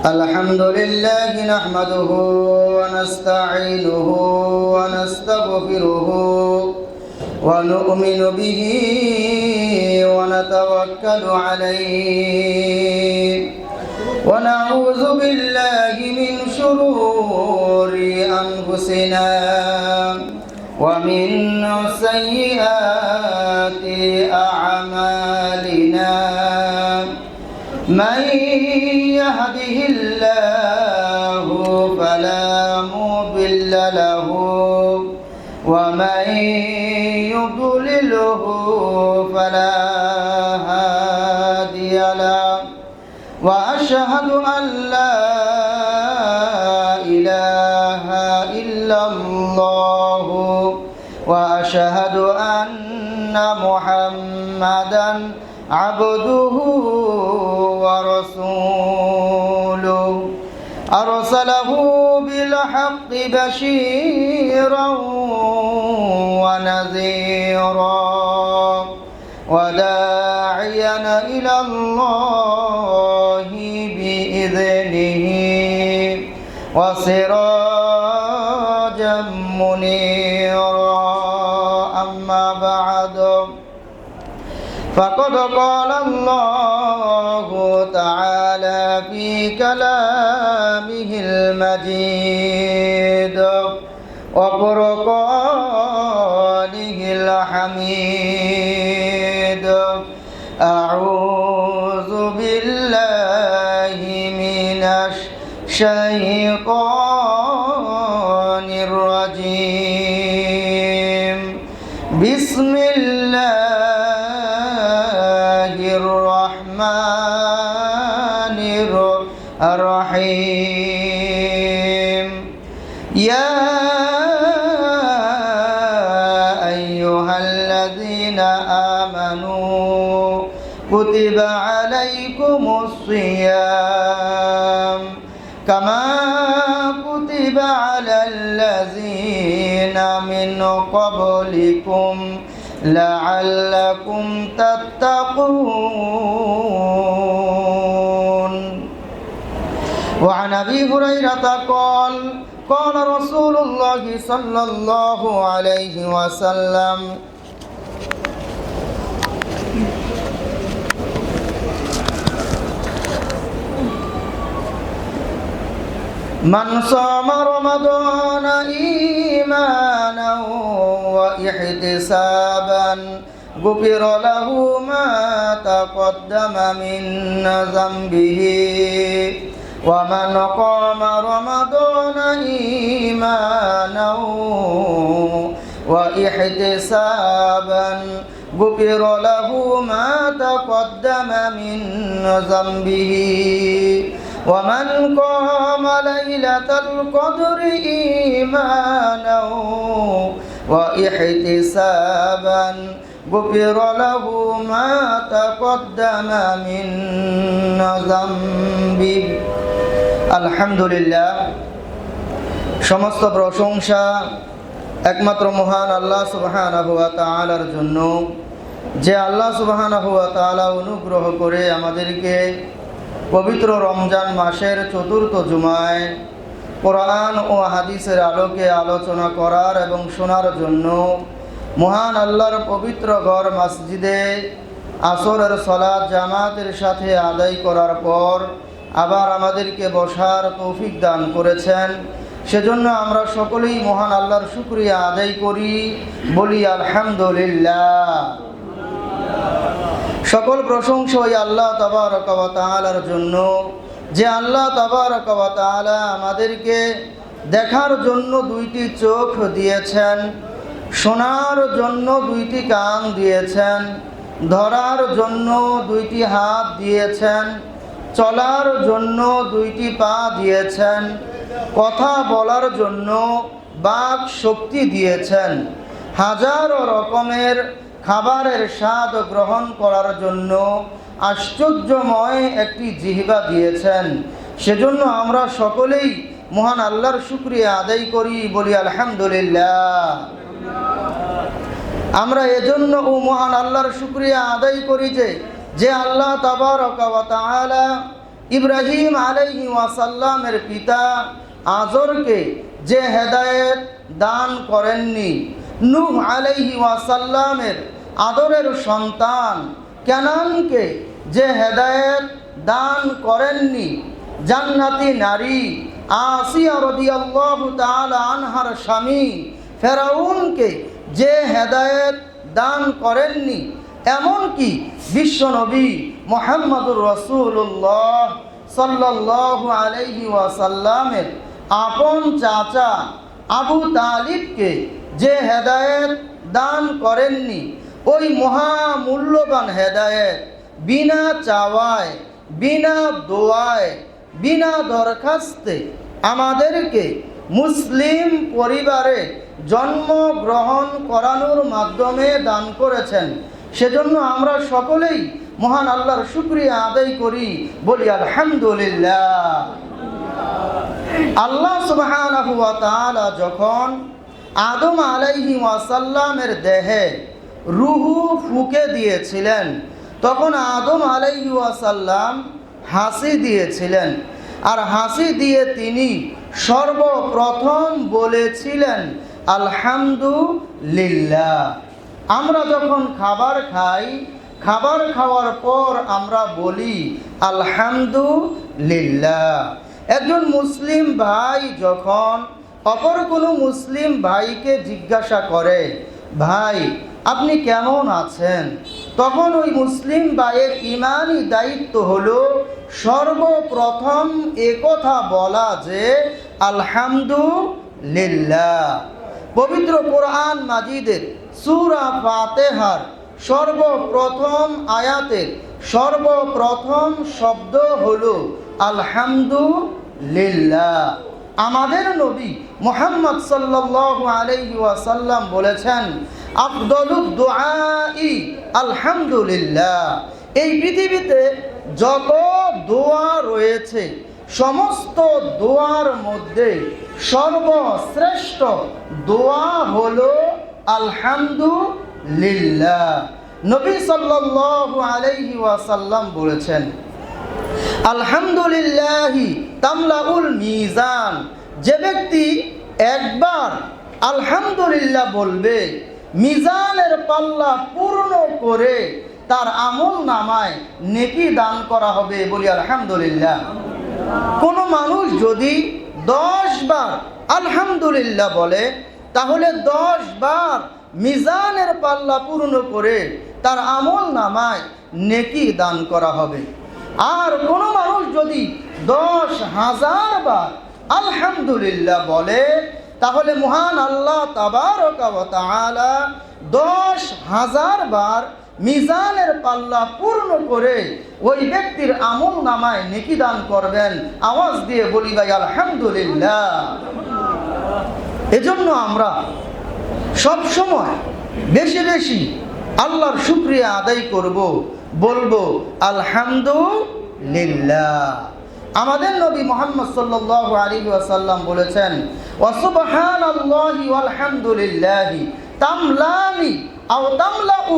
الحمد لله نحمده ونستعينه ونستغفره ونؤمن به ونتوكل عليه ونعوذ بالله من شرور أنفسنا ومن سيئات أعمالنا من يهده الله فلا مضل له ومن يضلله فلا هادي له وأشهد أن لا إله إلا الله وأشهد أن محمدًا عبده ورسوله أرسله بالحق بشيرا ونذيرا وداعيا إلى الله بإذنه وسراجا منيرا أما بعد فقد قال الله تعالى في كلامه المجيد وفرقانه الحميد أعوذ بالله من الشيطان الرجيم بسم الله الرحمن الرحيم يا أيها الذين آمنوا كتب عليكم الصيام كما كتب على الذين من قبلكم لعلكم تتقون وعن أبي هريرة قال قال رسول الله صلى الله عليه وسلم من صام رمضان إيمانا واحتسابا غفر له ما تقدم من ذنبه ومن قام رمضان إيمانا واحتسابا غفر له ما تقدم من ذنبه ومن قام ليلة القدر إيمانا واحتسابا غفر له ما تقدم من ذنبه الحمد لله সমস্ত প্রশংসা একমাত্র মহান আল্লাহ সুবহানাহু ওয়া তাআলার জন্য যে আল্লাহ সুবহানাহু ওয়া তাআলা অনুগ্রহ করে আমাদেরকে পবিত্র রমজান মাসের চতুর্থ জুমায় কোরআন ও হাদিসের আলোকে আলোচনা করার এবং শোনার জন্য মহান আল্লাহর পবিত্র ঘর মসজিদে আসরের সালাত জামাতের সাথে আদায় করার পর আবার আমাদেরকে বসার তৌফিক দান করেছেন। সেজন্য আমরা সকলেই মহান আল্লাহর শুকরিয়া আদায় করি, বলি আলহামদুলিল্লাহ। সকল প্রশংসা ওই আল্লাহ তাবারকা ওয়া তাআলার জন্য যে আল্লাহ তাবারকা ওয়া তাআলা আমাদেরকে দেখার জন্য দুইটি চোখ দিয়েছেন, শোনার জন্য দুইটি কান দিয়েছেন, ধরার জন্য দুইটি হাত দিয়েছেন, চলার জন্য দুইটি পা দিয়েছেন, কথা বলার জন্য বাক শক্তি দিয়েছেন, হাজারো রকমের খাবারের স্বাদ গ্রহণ করার জন্য আশ্চর্যময় একটি জিহ্বা দিয়েছেন। সেজন্য আমরা সকলেই মহান আল্লাহর শুকরিয়া আদায় করি, বলি আলহামদুলিল্লাহ। আমরা এজন্য ও মহান আল্লাহর শুকরিয়া আদায় করি যে আল্লাহ তাবারকা ওয়া তাআলা ইব্রাহিম আলাইহি ওয়াসাল্লামের পিতা আজরকে যে হেদায়েত দান করেননি, নূহ আলাইহি ওয়াসাল্লামের আদরের সন্তান কেনানকে যে হেদায়েত দান করেননি, জান্নাতি নারী আসিয়া রাদিয়াল্লাহু তাআলা আনহার স্বামী ফেরাউনকে যে হেদায়েত দান করেননি, এমনকি বিশ্বনবী মুহাম্মদুর রাসূলুল্লাহ সাল্লাল্লাহু আলাইহি ওয়াসাল্লামের আপন চাচা আবু তালিবকে যে হেদায়েত দান করেননি, ওই মহামূল্যবান হেদায়েত বিনা চাওয়ায়, বিনা দোয়ায়, বিনা দরখাস্তে আমাদেরকে মুসলিম পরিবারে জন্মগ্রহণ করানোর মাধ্যমে দান করেছেন। সেজন্য আমরা সকলেই মহান আল্লাহর শুকরিয়া আদায় করি, বলি আলহামদুলিল্লাহ। আল্লাহ সুবহানাহু ওয়া তাআলা যখন আদম আলাইহি ওয়াসাল্লামের দেহে রুহু ফুঁকে দিয়েছিলেন, তখন আদম আলাইহি ওয়াসাল্লাম হাসি দিয়েছিলেন। আর হাসি দিয়ে তিনি সর্বপ্রথম বলেছিলেন আলহামদুলিল্লাহ। আমরা যখন খাবার খাই, খাবার খাওয়ার পর আমরা বলি আলহামদুলিল্লাহ। একজন মুসলিম ভাই যখন অপর কোনো মুসলিম ভাইকে জিজ্ঞাসা করে, ভাই আপনি কেমন আছেন, তখন ওই মুসলিম ভাইয়ের ইমানি দায়িত্ব হলো সর্বপ্রথম একথা বলা যে আলহামদুলিল্লাহ। পবিত্র কোরআন মাজিদের সূরা ফাতিহার সর্বপ্রথম আয়াতের সর্বপ্রথম শব্দ হলো আলহামদুলিল্লাহ। আমাদের নবী মুহাম্মদ সাল্লাল্লাহু আলাইহি ওয়াসাল্লাম বলেছেন আফদলুদ দুআই আলহামদুলিল্লাহ। এই পৃথিবীতে যত দোয়া রয়েছে সমস্ত দোয়ার মধ্যে সর্বশ্রেষ্ঠ দোয়া হলো আলহামদুলিল্লাহ। নবী সাল্লাল্লাহু আলাইহি ওয়াসাল্লাম বলেছেন আলহামদুলিল্লাহি তামলাউল মিজান। যে ব্যক্তি একবার আলহামদুলিল্লাহ বলবে, মিজানের পাল্লা পূর্ণ করে তার আমল নামায় নেকি দান করা হবে, বলি আলহামদুলিল্লাহ। কোনো মানুষ যদি 10 বার আলহামদুলিল্লাহ বলে, তাহলে 10 বার মিজানের পাল্লা পূর্ণ করে তার আমল নামায় নেকি দান করা হবে। আর কোনো মানুষ যদি 10,000 বার আলহামদুলিল্লাহ বলে, তাহলে মহান আল্লাহ তাবারকা ওয়া তাআলা 10,000 বার মিজানের পাল্লা পূর্ণ করে ওই ব্যক্তির আমল নামায় নেকি দান করবেন। আওয়াজ দিয়ে বলি ভাই আলহামদুলিল্লাহ। এজন্য আমরা সব সময় বেশি বেশি আল্লাহর শুকরিয়া আদায় করব, বলবো আলহামদুলিল্লাহ। আমাদের নবী মুহাম্মদ সাল্লাল্লাহু আলাইহি ওয়াসাল্লাম বলেছেন ওয়া সুবহানাল্লাহি ওয়াল হামদুলিল্লাহি তামলানি আও তামলাউ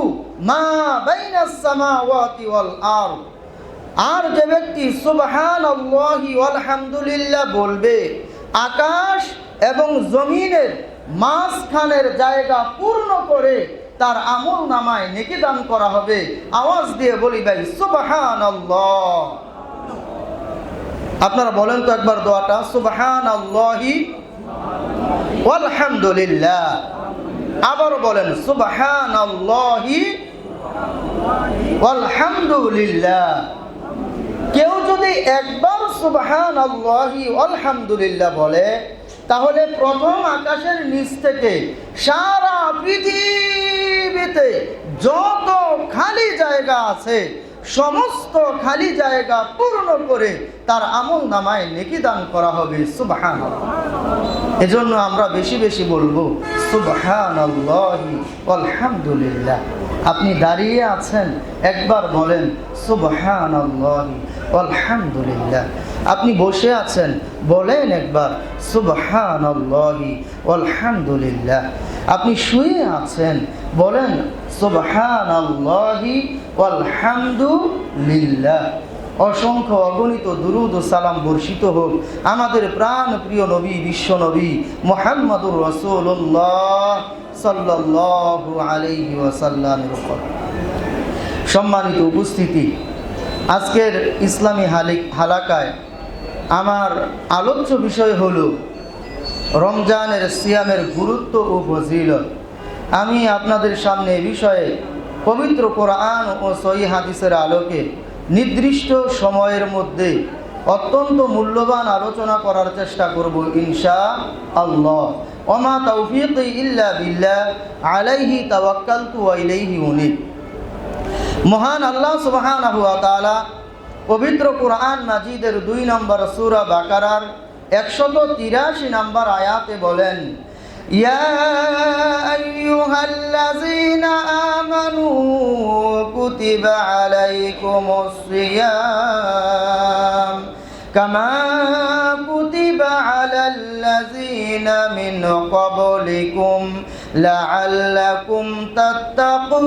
মা বাইনাস সামাওয়াতি ওয়াল আরদ। আর যে ব্যক্তি সুবহানাল্লাহি ওয়াল হামদুলিল্লাহ বলবে, আকাশ এবং জমিনের মাঝখানের জায়গা পূর্ণ করে তার আমল নামায় নেকি দান করা হবে। আওয়াজ দিয়ে বলি ভাই সুবহানাল্লাহ। আপনারা বলেন তো একবার দোয়াটা, সুবহানাল্লাহি ওয়াল হামদুলিল্লাহ। আবারও বলেন সুবহানাল্লাহি ওয়াল হামদুলিল্লাহ। কেউ যদি একবার সুবহানাল্লাহি ওয়াল হামদুলিল্লাহ বলে, তাহলে প্রথম আকাশের নিচ থেকে সারা পৃথিবীতে যত খালি জায়গা আছে সমস্ত খালি জায়গা পূর্ণ করে তার আমল নামায় নেকি দান করা হবে। সুবহানাল্লাহ। এজন্য আমরা বেশি বেশি বলবো সুবহানাল্লাহি ওয়াল হামদুলিল্লাহ। আপনি দাঁড়িয়ে আছেন, একবার বলেন সুবহানাল্লাহি ওয়াল হামদুলিল্লাহ। আপনি বসে আছেন, বলেন একবার সুবহানাল্লাহি ওয়াল হামদুলিল্লাহ। আপনি শুয়ে আছেন, বলেন সুবহানাল্লাহি ওয়াল হামদুলিল্লাহ। অসংখ্য অগণিত দুরুদ ও সালাম বর্ষিত হোক আমাদের প্রাণ প্রিয় নবী, বিশ্ব নবী মুহাম্মদুর রাসূলুল্লাহ সাল্লাল্লাহু আলাইহি ওয়াসাল্লামের উপর। সম্মানিত উপস্থিতি, আজকের ইসলামী হালাকায় আমার আলোচ্য বিষয় হলো রমজানের সিয়ামের গুরুত্ব ও ফজিলত। আমি আপনাদের সামনে এই বিষয়ে পবিত্র কোরআন ও সহিহ হাদিসের আলোকে নির্দিষ্ট সময়ের মধ্যে অত্যন্ত মূল্যবান আলোচনা করার চেষ্টা করব ইনশাআল্লাহ। ওমা তাওফীকি ইল্লা বিল্লাহ, আলাইহি তাওয়াক্কালতু ওয়া ইলাইহি উনীব। মহান আল্লাহ সুবহানাহু ওয়া তাআলা পবিত্র কোরআন মাজিদের 2 নম্বর সূরা বাকারার 183 নম্বর আয়াতে বলেন, ইয়া আইয়ুহাল্লাযীনা আমানু কুতিবা আলাইকুমুস সিয়াম কামা কুতিবা আলাল্লাযীনা মিন ক্বাবলিকুম লাআল্লাকুম তাত্তাকুন।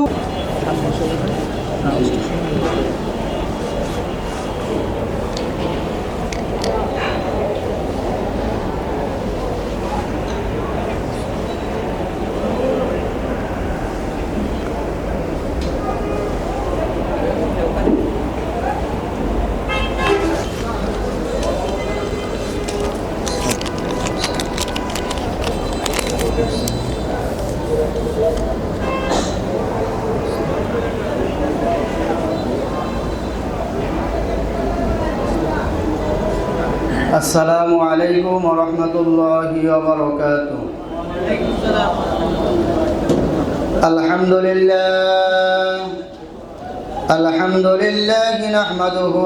আসসালামু আলাইকুম ওয়া রাহমাতুল্লাহি ওয়া বারাকাতুহু। আলহামদুলিল্লাহ নাহমাদুহু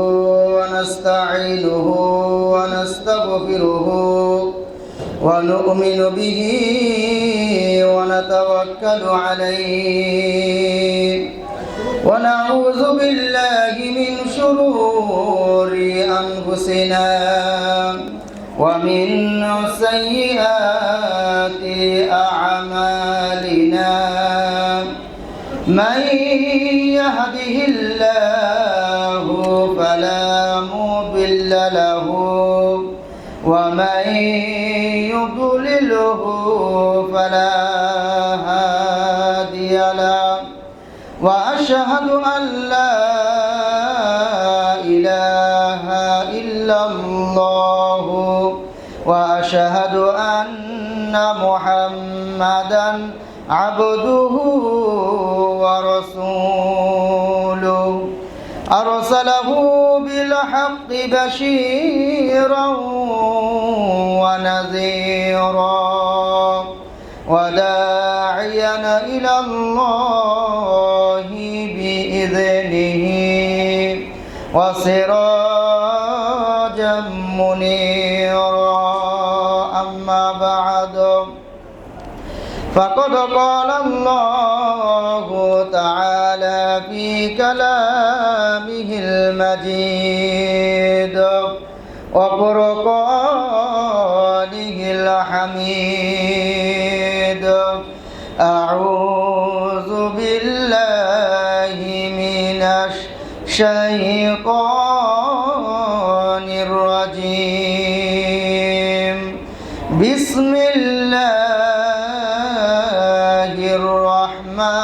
ওয়া নাস্তাঈনুহু ওয়া নাস্তাগফিরুহু ওয়া নু'মিনু বিহি ওয়া নাতাওয়াক্কালু আলাইহি ওয়া নাউযু বিল্লাহি মিন শুরুরি আনফুসিনা ওয়া মিন সাইয়্যাতি আ'মালিনা। মান ইয়াহদিহিল্লাহু ফালা মুদিল্লা লাহু ওয়া মান ইউদ্লিলহু ফালা হাদিয়া লাহু ওয়া আশহাদু আন লা ইলাহা ইল্লাল্লাহু ওয়া আশহাদু আন্না মুহাম্মাদান আবদুহু ওয়া রাসূলুহু আরসালাহু বিল হাক্কি বাশীরান ওয়া নাযীরা ওয়া দা'iয়ান ইলাল্লাহি বিইذনিহি ওয়া সিরাজাম মুনীরা। আম্মা বা'দু فقد قال الله تعالى في كلامه المجيد وفرقانه الحميد، أعوذ بالله من الشيطان الرجيم. بسم الله الرحمن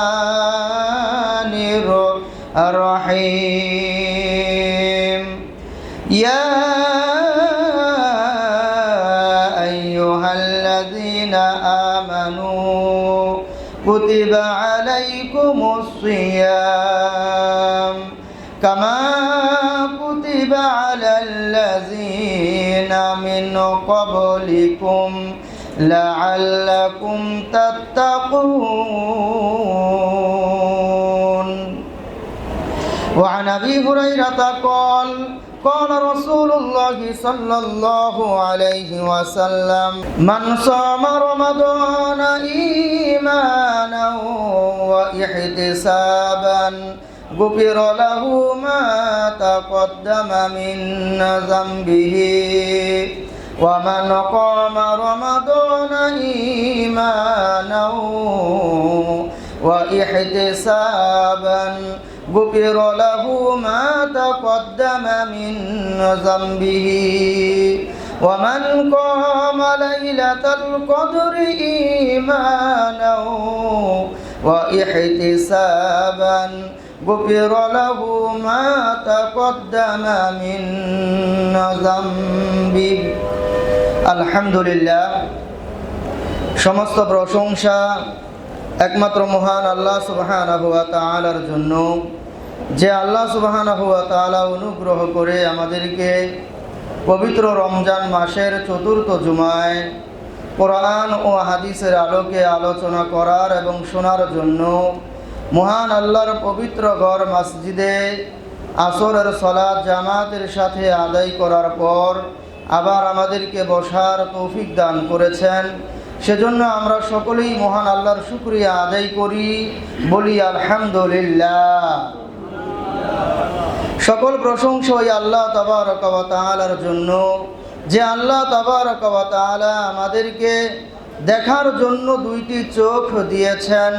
الرحيم. يا أيها الذين آمنوا كتب عليكم الصيام كما كتب على الذين من قبلكم لعلكم تتقون. وعن أبي هريرة قال قال رسول الله صلى الله عليه وسلم من صام رمضان إيمانا واحتسابا غفر له ما تقدم من ذنبه ومن قام رمضان إيمانا واحتسابا غفر له ما تقدم من ذنبه ومن قام ليلة القدر إيمانا واحتسابا غفر له ما تقدم من ذنبه আলহামদুলিল্লাহ। সমস্ত প্রশংসা একমাত্র মহান আল্লাহ সুবহানাহু ওয়া তাআলার জন্য, যে আল্লাহ সুবহানাহু ওয়া তাআলা অনুগ্রহ করে আমাদেরকে পবিত্র রমজান মাসের চতুর্থ জুমায় কোরআন ও হাদিসের আলোকে আলোচনা করার এবং শোনার জন্য মহান আল্লাহর পবিত্র ঘর মসজিদে আসরের সালাত জামাতের সাথে আদায় করার পর আবার আমাদেরকে বসার তৌফিক দান করেছেন। সেজন্য আমরা সকলেই মহান আল্লাহর শুকরিয়া আদায় করি, বলি আলহামদুলিল্লাহ। সকল প্রশংসা ওই আল্লাহ তাবারকা ওয়া তাআলার জন্য, যে আল্লাহ তাবারকা ওয়া তাআলা আমাদেরকে দেখার জন্য দুইটি চোখ দিয়েছেন,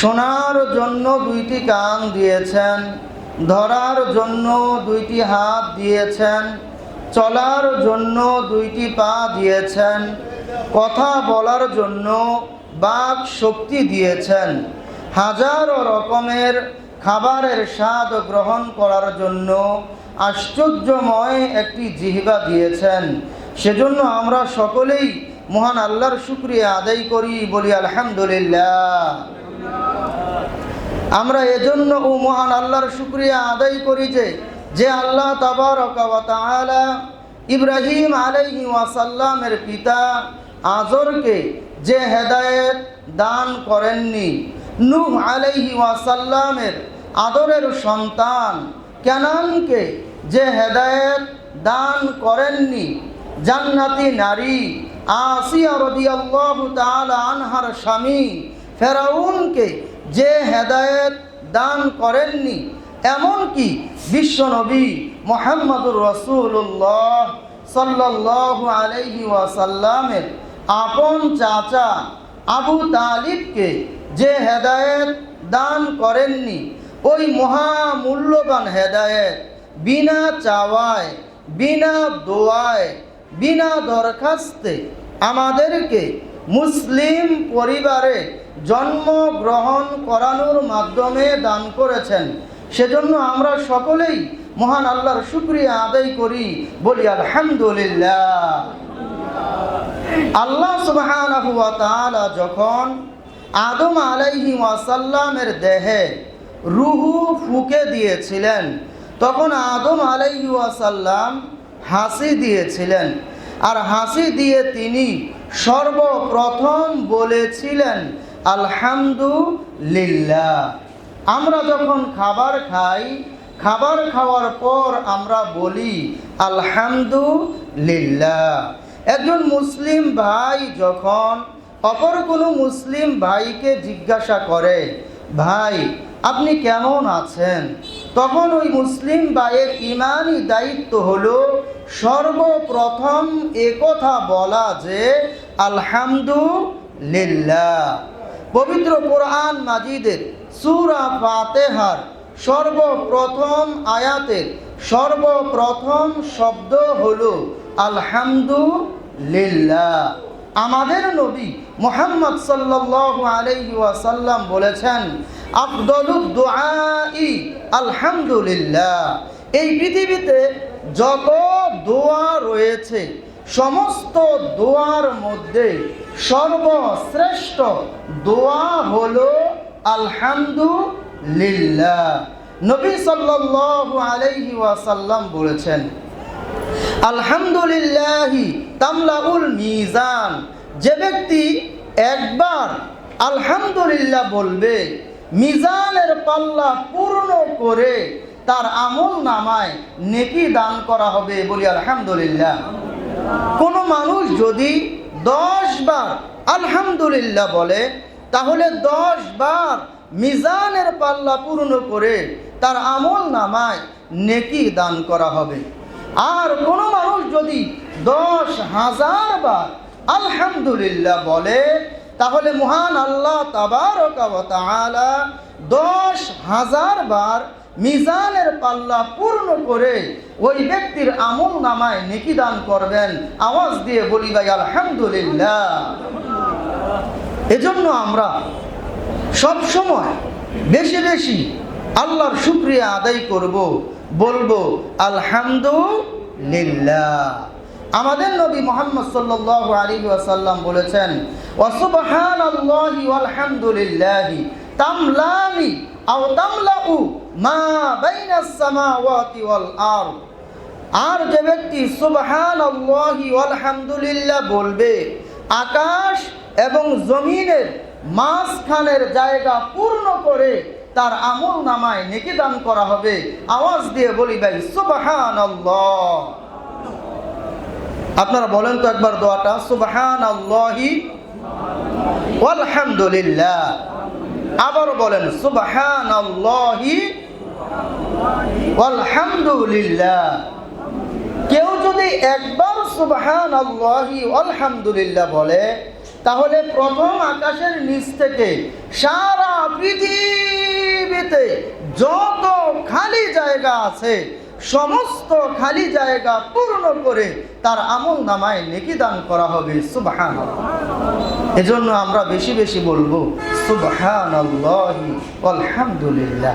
শোনার জন্য দুইটি কান দিয়েছেন, ধরার জন্য দুইটি হাত দিয়েছেন, চলার জন্য দুইটি পা দিয়েছেন, কথা বলার জন্য বাক শক্তি দিয়েছেন, হাজারো রকমের খাবারের স্বাদ গ্রহণ করার জন্য আশ্চর্যময় একটি জিহ্বা দিয়েছেন। সেজন্য আমরা সকলেই মহান আল্লাহর শুকরিয়া আদায় করি, বলি আলহামদুলিল্লাহ। আমরা এজন্য ও মহান আল্লাহর শুকরিয়া আদায় করি যে আল্লাহ তাবারকা ওয়া তাআলা ইব্রাহিম আলাইহি ওয়াসাল্লামের পিতা আজরকে যে হেদায়েত দান করেননি, নূহ আলাইহি ওয়াসাল্লামের আদরের সন্তান কেনানকে যে হেদায়েত দান করেননি, জান্নাতি নারী আসিয়া রাদিয়াল্লাহু তাআলা আনহার স্বামী ফেরাউনকে যে হেদায়েত দান করেননি, এমনকি বিশ্বনবী মুহাম্মদুর রাসূলুল্লাহ সাল্লাল্লাহু আলাইহি ওয়াসাল্লামের আপন চাচা আবু তালিবকে যে হেদায়েত দান করেননি, ওই মহামূল্যবান হেদায়েত বিনা চাওয়ায়, বিনা দোয়ায়, বিনা দরখাস্তে আমাদেরকে মুসলিম পরিবারে জন্মগ্রহণ করানোর মাধ্যমে দান করেছেন। সেজন্য আমরা সকলেই মহান আল্লাহর শুকরিয়া আদায় করি, বলি আলহামদুলিল্লাহ। আল্লাহ সুবহানাহু ওয়া তাআলা যখন আদম আলাইহি ওয়াসাল্লামের দেহে রূহু ফুঁকে দিয়েছিলেন, তখন আদম আলাইহি ওয়াসাল্লাম হাসি দিয়েছিলেন, আর হাসি দিয়ে তিনি সর্বপ্রথম বলেছিলেন আলহামদুলিল্লাহ। আমরা যখন খাবার খাই, খাবার খাওয়ার পর আমরা বলি আলহামদুলিল্লাহ। একজন মুসলিম ভাই যখন অপর কোনো মুসলিম ভাইকে জিজ্ঞাসা করে, ভাই আপনি কেমন আছেন, তখন ওই মুসলিম ভাইয়ের ইমানি দায়িত্ব হলো সর্বপ্রথম একথা বলা যে আলহামদুলিল্লাহ। পবিত্র কোরআন মাজিদের সূরা ফাতিহার সর্বপ্রথম আয়াতের সর্বপ্রথম শব্দ হলো আলহামদুলিল্লাহ। আমাদের নবী মুহাম্মদ সাল্লাল্লাহু আলাইহি ওয়াসাল্লাম বলেছেন, আফদলুদ দুআই আলহামদুলিল্লাহ। এই পৃথিবীতে যত দোয়া রয়েছে, সমস্ত দোয়ার মধ্যে সর্বশ্রেষ্ঠ দোয়া হলো আলহামদুলিল্লাহ। নবী সাল্লাল্লাহু আলাইহি ওয়াসাল্লাম বলেছেন, আলহামদুলিল্লাহি তামলাউল মিজান। যে ব্যক্তি একবার আলহামদুলিল্লাহ বলবে, মিজানের পাল্লা পূর্ণ করে তার আমল নামায় নেকি দান করা হবে, বলি আলহামদুলিল্লাহ। কোনো মানুষ যদি 10 বার আলহামদুলিল্লাহ বলে, তাহলে 10 বার মিজানের পাল্লা পূর্ণ করে তার আমল নামায় নেকি দান করা হবে। আর কোনো মানুষ যদি 10,000 বার আলহামদুলিল্লাহ বলে, তাহলে মহান আল্লাহ তাবারকা ওয়া তাআলা 10,000 বার মিজানের পাল্লা পূর্ণ করে ওই ব্যক্তির আমল নামায় নেকি দান করবেন। আওয়াজ দিয়ে বলি ভাই আলহামদুলিল্লাহ। এজন্য আমরা সব সময় বেশি বেশি আল্লাহর শুকরিয়া আদায় করব, বলবো আলহামদুলিল্লাহ। আমাদের নবী মুহাম্মদ সাল্লাল্লাহু আলাইহি ওয়াসাল্লাম বলেছেন, ওয়া সুবহানাল্লাহি ওয়াল হামদুলিল্লাহি তামলানি আও তামলাউ মা বাইনাস সামাওয়াতি ওয়াল আরদ। আর যে ব্যক্তি সুবহানাল্লাহি ওয়াল হামদুলিল্লাহ বলবে, আকাশ এবং জমিনের মাঝখানের জায়গা পূর্ণ করে তার আমল নামায় নেকি দান করা হবে। আওয়াজ দিয়ে বলি ভাই সুবহানাল্লাহ। আপনারা বলেন তো একবার দোয়াটা, সুবহানাল্লাহি ওয়াল হামদুলিল্লাহ। আবারও বলেন সুবহানাল্লাহি ওয়াল হামদুলিল্লাহ। কেউ যদি একবার সুবহানাল্লাহি ওয়াল হামদুলিল্লাহ বলে, তাহলে প্রথম আকাশের নিচ থেকে সারা পৃথিবীতে যত খালি জায়গা আছে সমস্ত খালি জায়গা পূর্ণ করে তার আমল নামায় নেকি দান করা হবে। সুবহানাল্লাহ। এজন্য আমরা বেশি বেশি বলবো সুবহানাল্লাহি ওয়াল হামদুলিল্লাহ।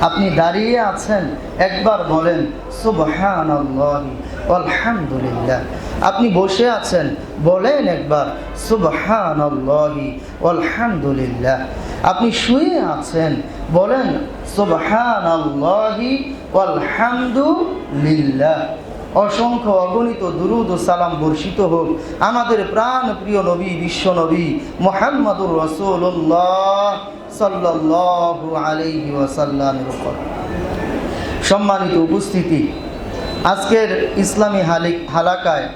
আপনি দাঁড়িয়ে আছেন, একবার বলেন সুবহানাল্লাহি ওয়াল হামদুলিল্লাহ। আপনি বসে আছেন, বলেন একবার সুবহানাল্লাহি ওয়াল হামদুলিল্লাহ। আপনি শুয়ে আছেন, বলেন সুবহানাল্লাহি ওয়াল হামদুলিল্লাহ। অসংখ্য অগণিত দুরূদ ও সালাম বর্ষিত হোক আমাদের প্রাণ প্রিয় নবী, বিশ্ব নবী মুহাম্মদুর রাসূলুল্লাহ সাল্লাল্লাহু আলাইহি ওয়াসাল্লামের উপর। সম্মানিত উপস্থিতি, আজকের ইসলামী হালাকায়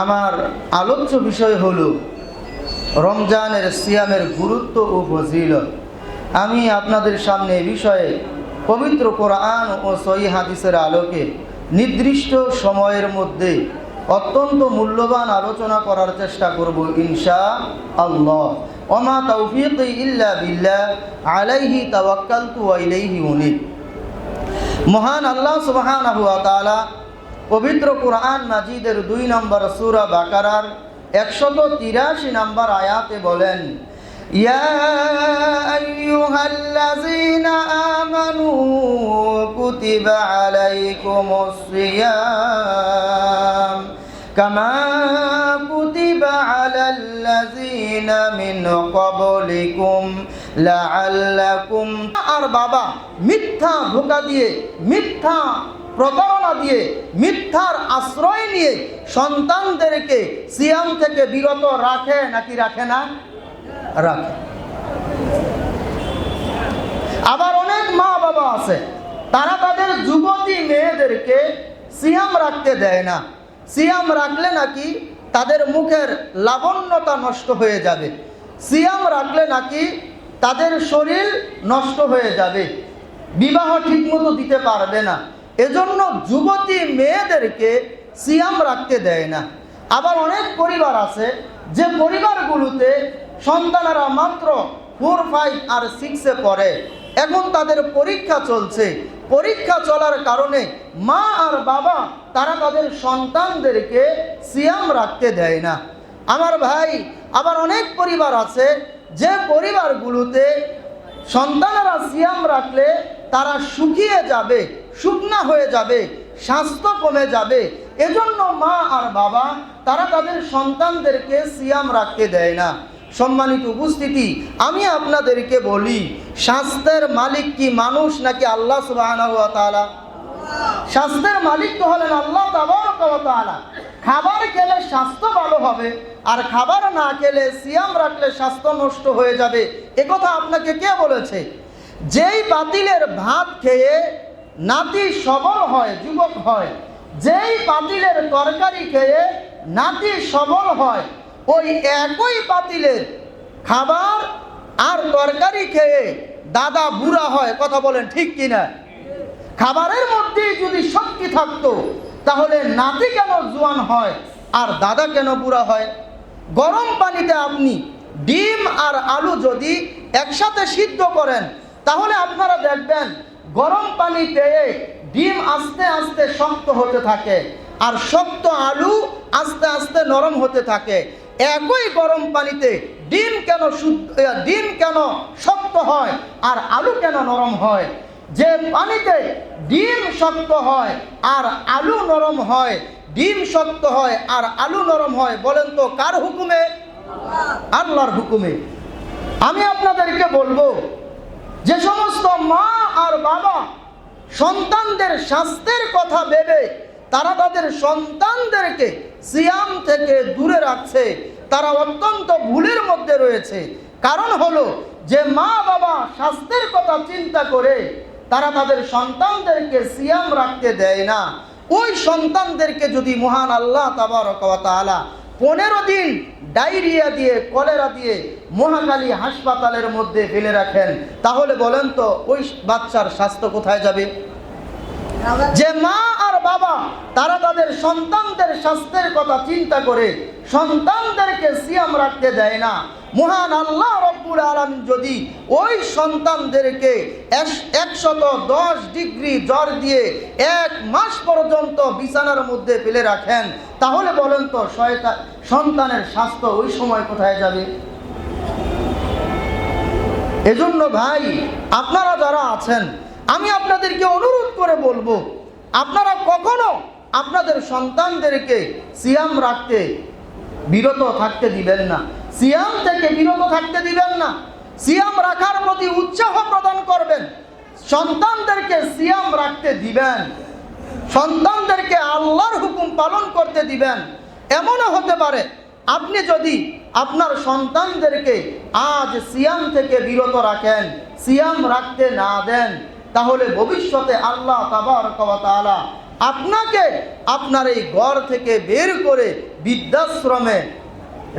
আমার আলোচ্য বিষয় হলো রমজানের সিয়ামের গুরুত্ব ও ফজিলত। আমি আপনাদের সামনে এই বিষয়ে পবিত্র কোরআন ও সহিহ হাদিসের আলোকে নির্দিষ্ট সময়ের মধ্যে অত্যন্ত মূল্যবান আলোচনা করার চেষ্টা করব ইনশাআল্লাহ। ওমা তাওফীকি ইল্লা বিল্লাহ, আলাইহি তাওয়াক্কালতু ওয়া ইলাইহি উনীব। মহান আল্লাহ সুবহানাহু ওয়া তাআলা পবিত্র কোরআন মাজিদের 2 নম্বর সূরা বাকারার 183 নম্বর আয়াতে বলেন, ইয়া আইয়ুহাল্লাযীনা আমানু কুতিবা আলাইকুমুস সিয়াম কামা কুতিবা আলাল্লাযীনা মিন ক্বাবলিকুম লাআল্লাকুম। আর বাবা মিথ্যা ধোঁকা দিয়ে, মিথ্যা প্রতারণা দিয়ে, মিথ্যার আশ্রয় নিয়ে সন্তানদেরকে সিয়াম থেকে বিরত রাখে নাকি রাখে না? রাখে। আবার অনেক মা বাবা আছে, তারা তাদের যুবতী মেয়েদেরকে সিয়াম রাখতে দেয় না। সিয়াম রাখলে নাকি তাদের মুখের লাবণ্যতা নষ্ট হয়ে যাবে, সিয়াম রাখলে নাকি তাদের শরীর নষ্ট হয়ে যাবে, বিবাহ ঠিকমতো দিতে পারবে না। এজন্য যুবতী মেয়েদেরকে সিয়াম রাখতে দেয় না। আবার অনেক পরিবার আছে যে পরিবারগুলোতে সন্তানেরা মাত্র 4, 5 আর 6-এ পড়ে, এখন তাদের পরীক্ষা চলছে। পরীক্ষা চলার কারণে মা আর বাবা তারা তাদের সন্তানদেরকে সিয়াম রাখতে দেয় না। আমার ভাই, আবার অনেক পরিবার আছে যে পরিবারগুলোতে সন্তানেরা সিয়াম রাখলে তারা শুকিয়ে যাবে, শুকনা হয়ে যাবে, স্বাস্থ্য কমে যাবে। এজন্য মা আর বাবা তারা তাদের সন্তানদেরকে সিয়াম রাখতে দেয় না। সম্মানিত উপস্থিতি, আমি আপনাদেরকে বলি, স্বাস্থ্যের মালিক কি মানুষ নাকি আল্লাহ সুবহানাহু ওয়া তাআলা? স্বাস্থ্যের মালিক তো হলেন আল্লাহ তাবারক ওয়া তাআলা। খাবার খেলে স্বাস্থ্য ভালো হবে, আর খাবার না খেলে সিয়াম রাখলে স্বাস্থ্য নষ্ট হয়ে যাবে, একথা আপনাকে কে বলেছে? যেই পাতিলের ভাত খেয়ে নাতি সবল হয়, যুবক হয়, যেই পাতিলের তরকারি খেয়ে নাতি সবল হয়, ওই একই পাতিলের খাবার আর তরকারি খেয়ে দাদা বুড়া হয়। কথা বলেন ঠিক কিনা? খাবারের মধ্যেই যদি শক্তি থাকতো তাহলে নাতি কেন জোয়ান হয় আর দাদা কেন বুড়া হয়? গরম পানিতে আপনি ডিম আর আলু যদি একসাথে সিদ্ধ করেন, তাহলে আপনারা দেখবেন গরম পানি পেয়ে ডিম আস্তে আস্তে শক্ত হতে থাকে, আর শক্ত আলু আস্তে আস্তে নরম হতে থাকে। একই গরম পানিতে ডিম কেন শক্ত হয় আর আলু কেন নরম হয়? যে পানিতে ডিম শক্ত হয় আর আলু নরম হয়, ডিম শক্ত হয় আর আলু নরম হয়, বলেন তো কার হুকুমে? আল্লাহর হুকুমে। আমি আপনাদেরকে বলবো, যে সমস্ত মা আর বাবা সন্তানদের স্বাস্থ্যের কথা ভেবে তারা তাদের সন্তানদেরকে সিয়াম থেকে দূরে রাখছে, তারা অত্যন্ত ভুলের মধ্যে রয়েছে। কারণ হলো যে মা বাবা স্বাস্থ্যের কথা চিন্তা করে তারা তাদের সন্তানদেরকে সিয়াম রাখতে দেয় না। ওই সন্তানদেরকে যদি মহান আল্লাহ তাবারক ওয়া তাআলা 15 দিন ডায়রিয়া দিয়ে, কলেরা দিয়ে মহাখালী হাসপাতালের মধ্যে ফেলে রাখেন, তাহলে বলেন তো ওই বাচ্চার স্বাস্থ্য কোথায় যাবে? যে মা আর বাবা তারা তাদের সন্তানদের স্বাস্থ্যের কথা চিন্তা করে সন্তানদেরকে সিয়াম রাখতে দেয় না, মহান আল্লাহ রব্বুল আলামিন যদি ওই সন্তানদেরকে 110 ডিগ্রি জ্বর দিয়ে 1 মাস পর্যন্ত বিছানার মধ্যে ফেলে রাখেন, তাহলে বলেন তো সন্তানের স্বাস্থ্য ওই সময় কোথায় যাবে? এজন্য ভাই, আপনারা যারা আছেন, আমি আপনাদেরকে অনুরোধ করে বলবো, আপনারা কখনো আপনাদের সন্তানদেরকে সিয়াম রাখতে বিরত থাকতে দিবেন না, সিয়াম থেকে বিরত থাকতে দিবেন না। সিয়াম রাখার প্রতি উৎসাহ প্রদান করবেন, সন্তানদেরকে সিয়াম রাখতে দিবেন, সন্তানদেরকে আল্লাহর হুকুম পালন করতে দিবেন। এমনও হতে পারে আপনি যদি আপনার সন্তানদেরকে আজ সিয়াম থেকে বিরত রাখেন, সিয়াম রাখতে না দেন, তাহলে ভবিষ্যতে আল্লাহ তাবারক ওয়া তাআলা আপনাকে আপনার এই ঘর থেকে বের করে বৃদ্ধাশ্রমে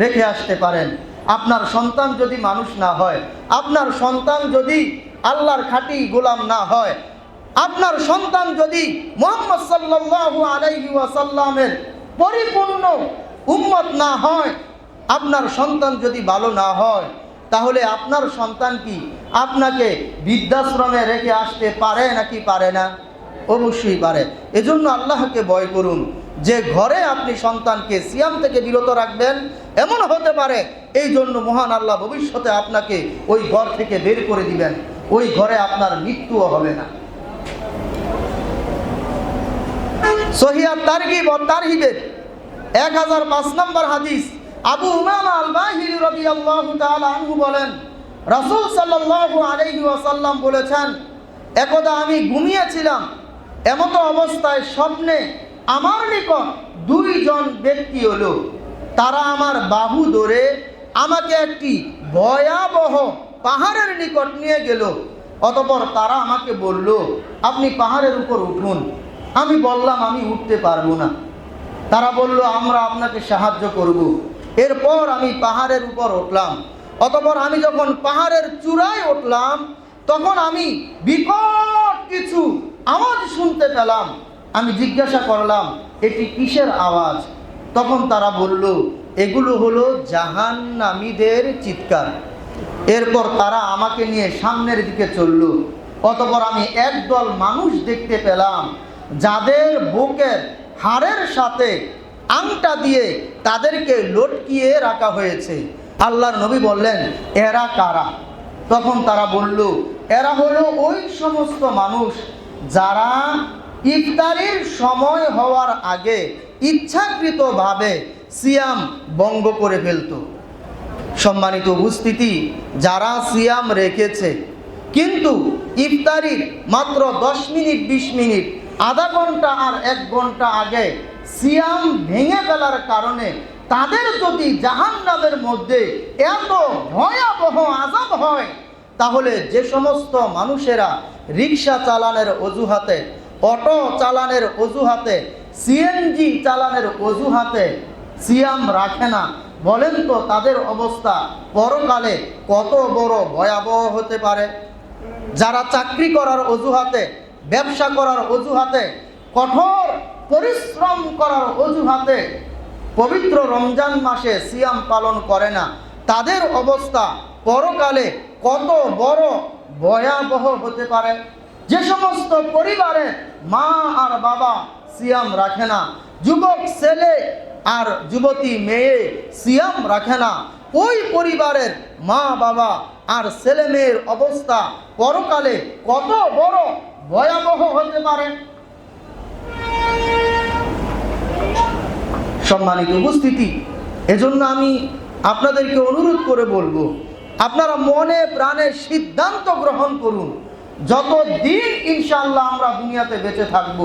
রেখে আসতে পারেন। আপনার সন্তান যদি মানুষ না হয়, আপনার সন্তান যদি আল্লাহর খাঁটি গোলাম না হয়, আপনার সন্তান যদি মুহাম্মদ সাল্লাল্লাহু আলাইহি ওয়াসাল্লামের পরিপূর্ণ উম্মত না হয়, আপনার সন্তান যদি ভালো না হয়, তাহলে আপনার সন্তান কি আপনাকে বৃদ্ধাশ্রমে রেখে আসতে পারে নাকি পারে না? অবশ্যই পারে। এজন্য আল্লাহকে ভয় করুন। যে ঘরে আপনি সন্তানকে সিয়াম থেকে বিরত রাখবেন, এমন হতে পারে এই জন্য মহান আল্লাহ ভবিষ্যতে আপনাকে ওই ঘর থেকে বের করে দিবেন, ওই ঘরে আপনার মৃত্যুও হবে না। সহিহ তারগিব ও তারহিবের 1005 নম্বর হাদিস, আবু উমামা আল-বাহিলি রাদিয়াল্লাহু তাআলা আনহু বলেন, রাসূল সাল্লাল্লাহু আলাইহি ওয়াসাল্লাম বলেছেন, একদা আমি ঘুমিয়েছিলাম, এমত অবস্থায় স্বপ্নে আমার নিকট 2 জন ব্যক্তি এলো। তারা আমার বাহু ধরে আমাকে একটি ভয়াবহ পাহাড়ের নিকট নিয়ে গেল। অতঃপর তারা আমাকে বলল, আপনি পাহাড়ের উপর উঠুন। আমি বললাম, আমি উঠতে পারবো না। তারা বলল, আমরা আপনাকে সাহায্য করব। এরপর আমি পাহাড়ের উপর উঠলাম। অতঃপর আমি যখন পাহাড়ের চূড়ায় উঠলাম, তখন আমি বিকট কিছু আওয়াজ শুনতে পেলাম। আমি জিজ্ঞাসা করলাম, এটি কিসের আওয়াজ? তখন তারা বলল, এগুলো হলো জাহান্নামীদের চিৎকার। এরপর তারা আমাকে নিয়ে সামনের দিকে চলল। অতঃপর আমি একদল মানুষ দেখতে পেলাম, যাদের বুকের হাড়ের সাথে আংটা দিয়ে তাদেরকে লটকিয়ে রাখা হয়েছে। আল্লাহর নবী বললেন, এরা কারা? তখন তারা বলল, এরা হলো ওই সমস্ত মানুষ যারা ইফতারির সময় হওয়ার আগে ইচ্ছাকৃতভাবে সিয়াম ভঙ্গ করে ফেলত। সম্মানিত উপস্থিতি, যারা সিয়াম রেখেছে কিন্তু ইফতারির মাত্র 10 মিনিট, 20 মিনিট, আধা ঘন্টা আর 1 ঘন্টা আগে সিয়াম ভেঙে ফেলার কারণে তাদের যদি জাহান্নামের মধ্যে এত ভয়াবহ আযাব হয়, তাহলে যে সমস্ত মানুষেরা রিক্সা চালানের অজুহাতে, অটো চালানের অজুহাতে, সিএনজি চালানের অজুহাতে সিয়াম রাখে না, বলেন তো তাদের অবস্থা পরকালে কত বড় ভয়াবহ হতে পারে। যারা চাকরি করার অজুহাতে, ব্যবসা করার অজুহাতে, কঠোর পরিশ্রম করার অজুহাতে পবিত্র রমজান মাসে সিয়াম পালন করে না, তাদের অবস্থা পরকালে কত বড় ভয়াবহ হতে পারে। যে সমস্ত পরিবারে মা আর বাবা সিয়াম রাখে না, যুবক ছেলে আর যুবতী মেয়ে সিয়াম রাখে না, ওই পরিবারের মা বাবা আর ছেলে মেয়ের অবস্থা পরকালে কত বড় ভয়াবহ হতে পারে। সম্মানিত উপস্থিতি, এজন্য আমি আপনাদেরকে অনুরোধ করে বলবো, আপনারা মনে প্রাণে সিদ্ধান্ত গ্রহণ করুন, যতদিন ইনশাআল্লাহ আমরা দুনিয়াতে বেঁচে থাকব,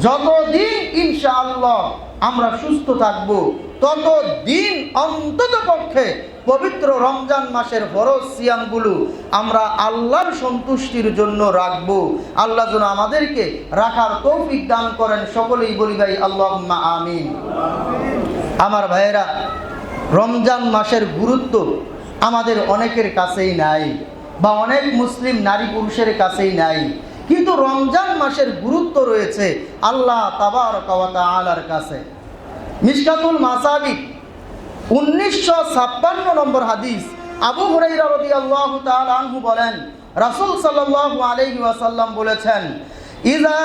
যতদিন ইনশাআল্লাহ আমরা সুস্থ থাকব, ততদিন অন্তত পক্ষে পবিত্র রমজান মাসের ফরজ সিয়ামগুলো আমরা আল্লাহর সন্তুষ্টির জন্য রাখব। আল্লাহ যেন আমাদেরকে রাখার তৌফিক দান করেন। সকলেই বলি ভাই আল্লাহুম্মা আমিন। আমার ভাইয়েরা, রমজান মাসের গুরুত্ব আমাদের অনেকের কাছেই নাই, বা অনেক মুসলিম নারী পুরুষের কাছেই নাই, কিন্তু রমজান মাসের গুরুত্ব রয়েছে আল্লাহ তাবারক ওয়া তাআলার কাছে। মিশকাতুল মাসাবিক 1956 নম্বর হাদিস, আবু হুরায়রা রাদিয়াল্লাহু তাআলা আনহু বলেন, রাসূল সাল্লাল্লাহু আলাইহি ওয়াসাল্লাম বলেছেন, ইযা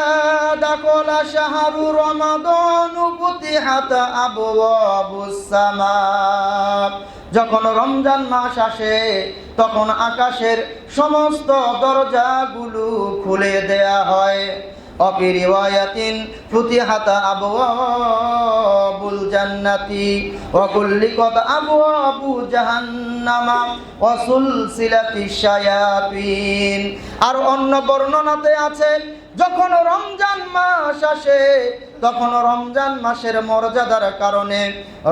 দাখালা শাহরু রমাদান ফুতিহাত আবওয়াবুস সামা। যখন রমজান মাস আসে তখন আকাশের সমস্ত দরজাগুলো খুলে দেয়া হয়। অফি রিওয়ায়াতিন ফুতিহাত আবওয়াবুল জান্নাতি ওয়া কুল্লিকাত আবওয়াবু জাহান্নামা ওয়া সুলসিলাতিশ শায়াতিন। আর অন্য বর্ণনাতে আছে, যখন রমজান মাস আসে তখন রমজান মাসের মর্যাদার কারণে,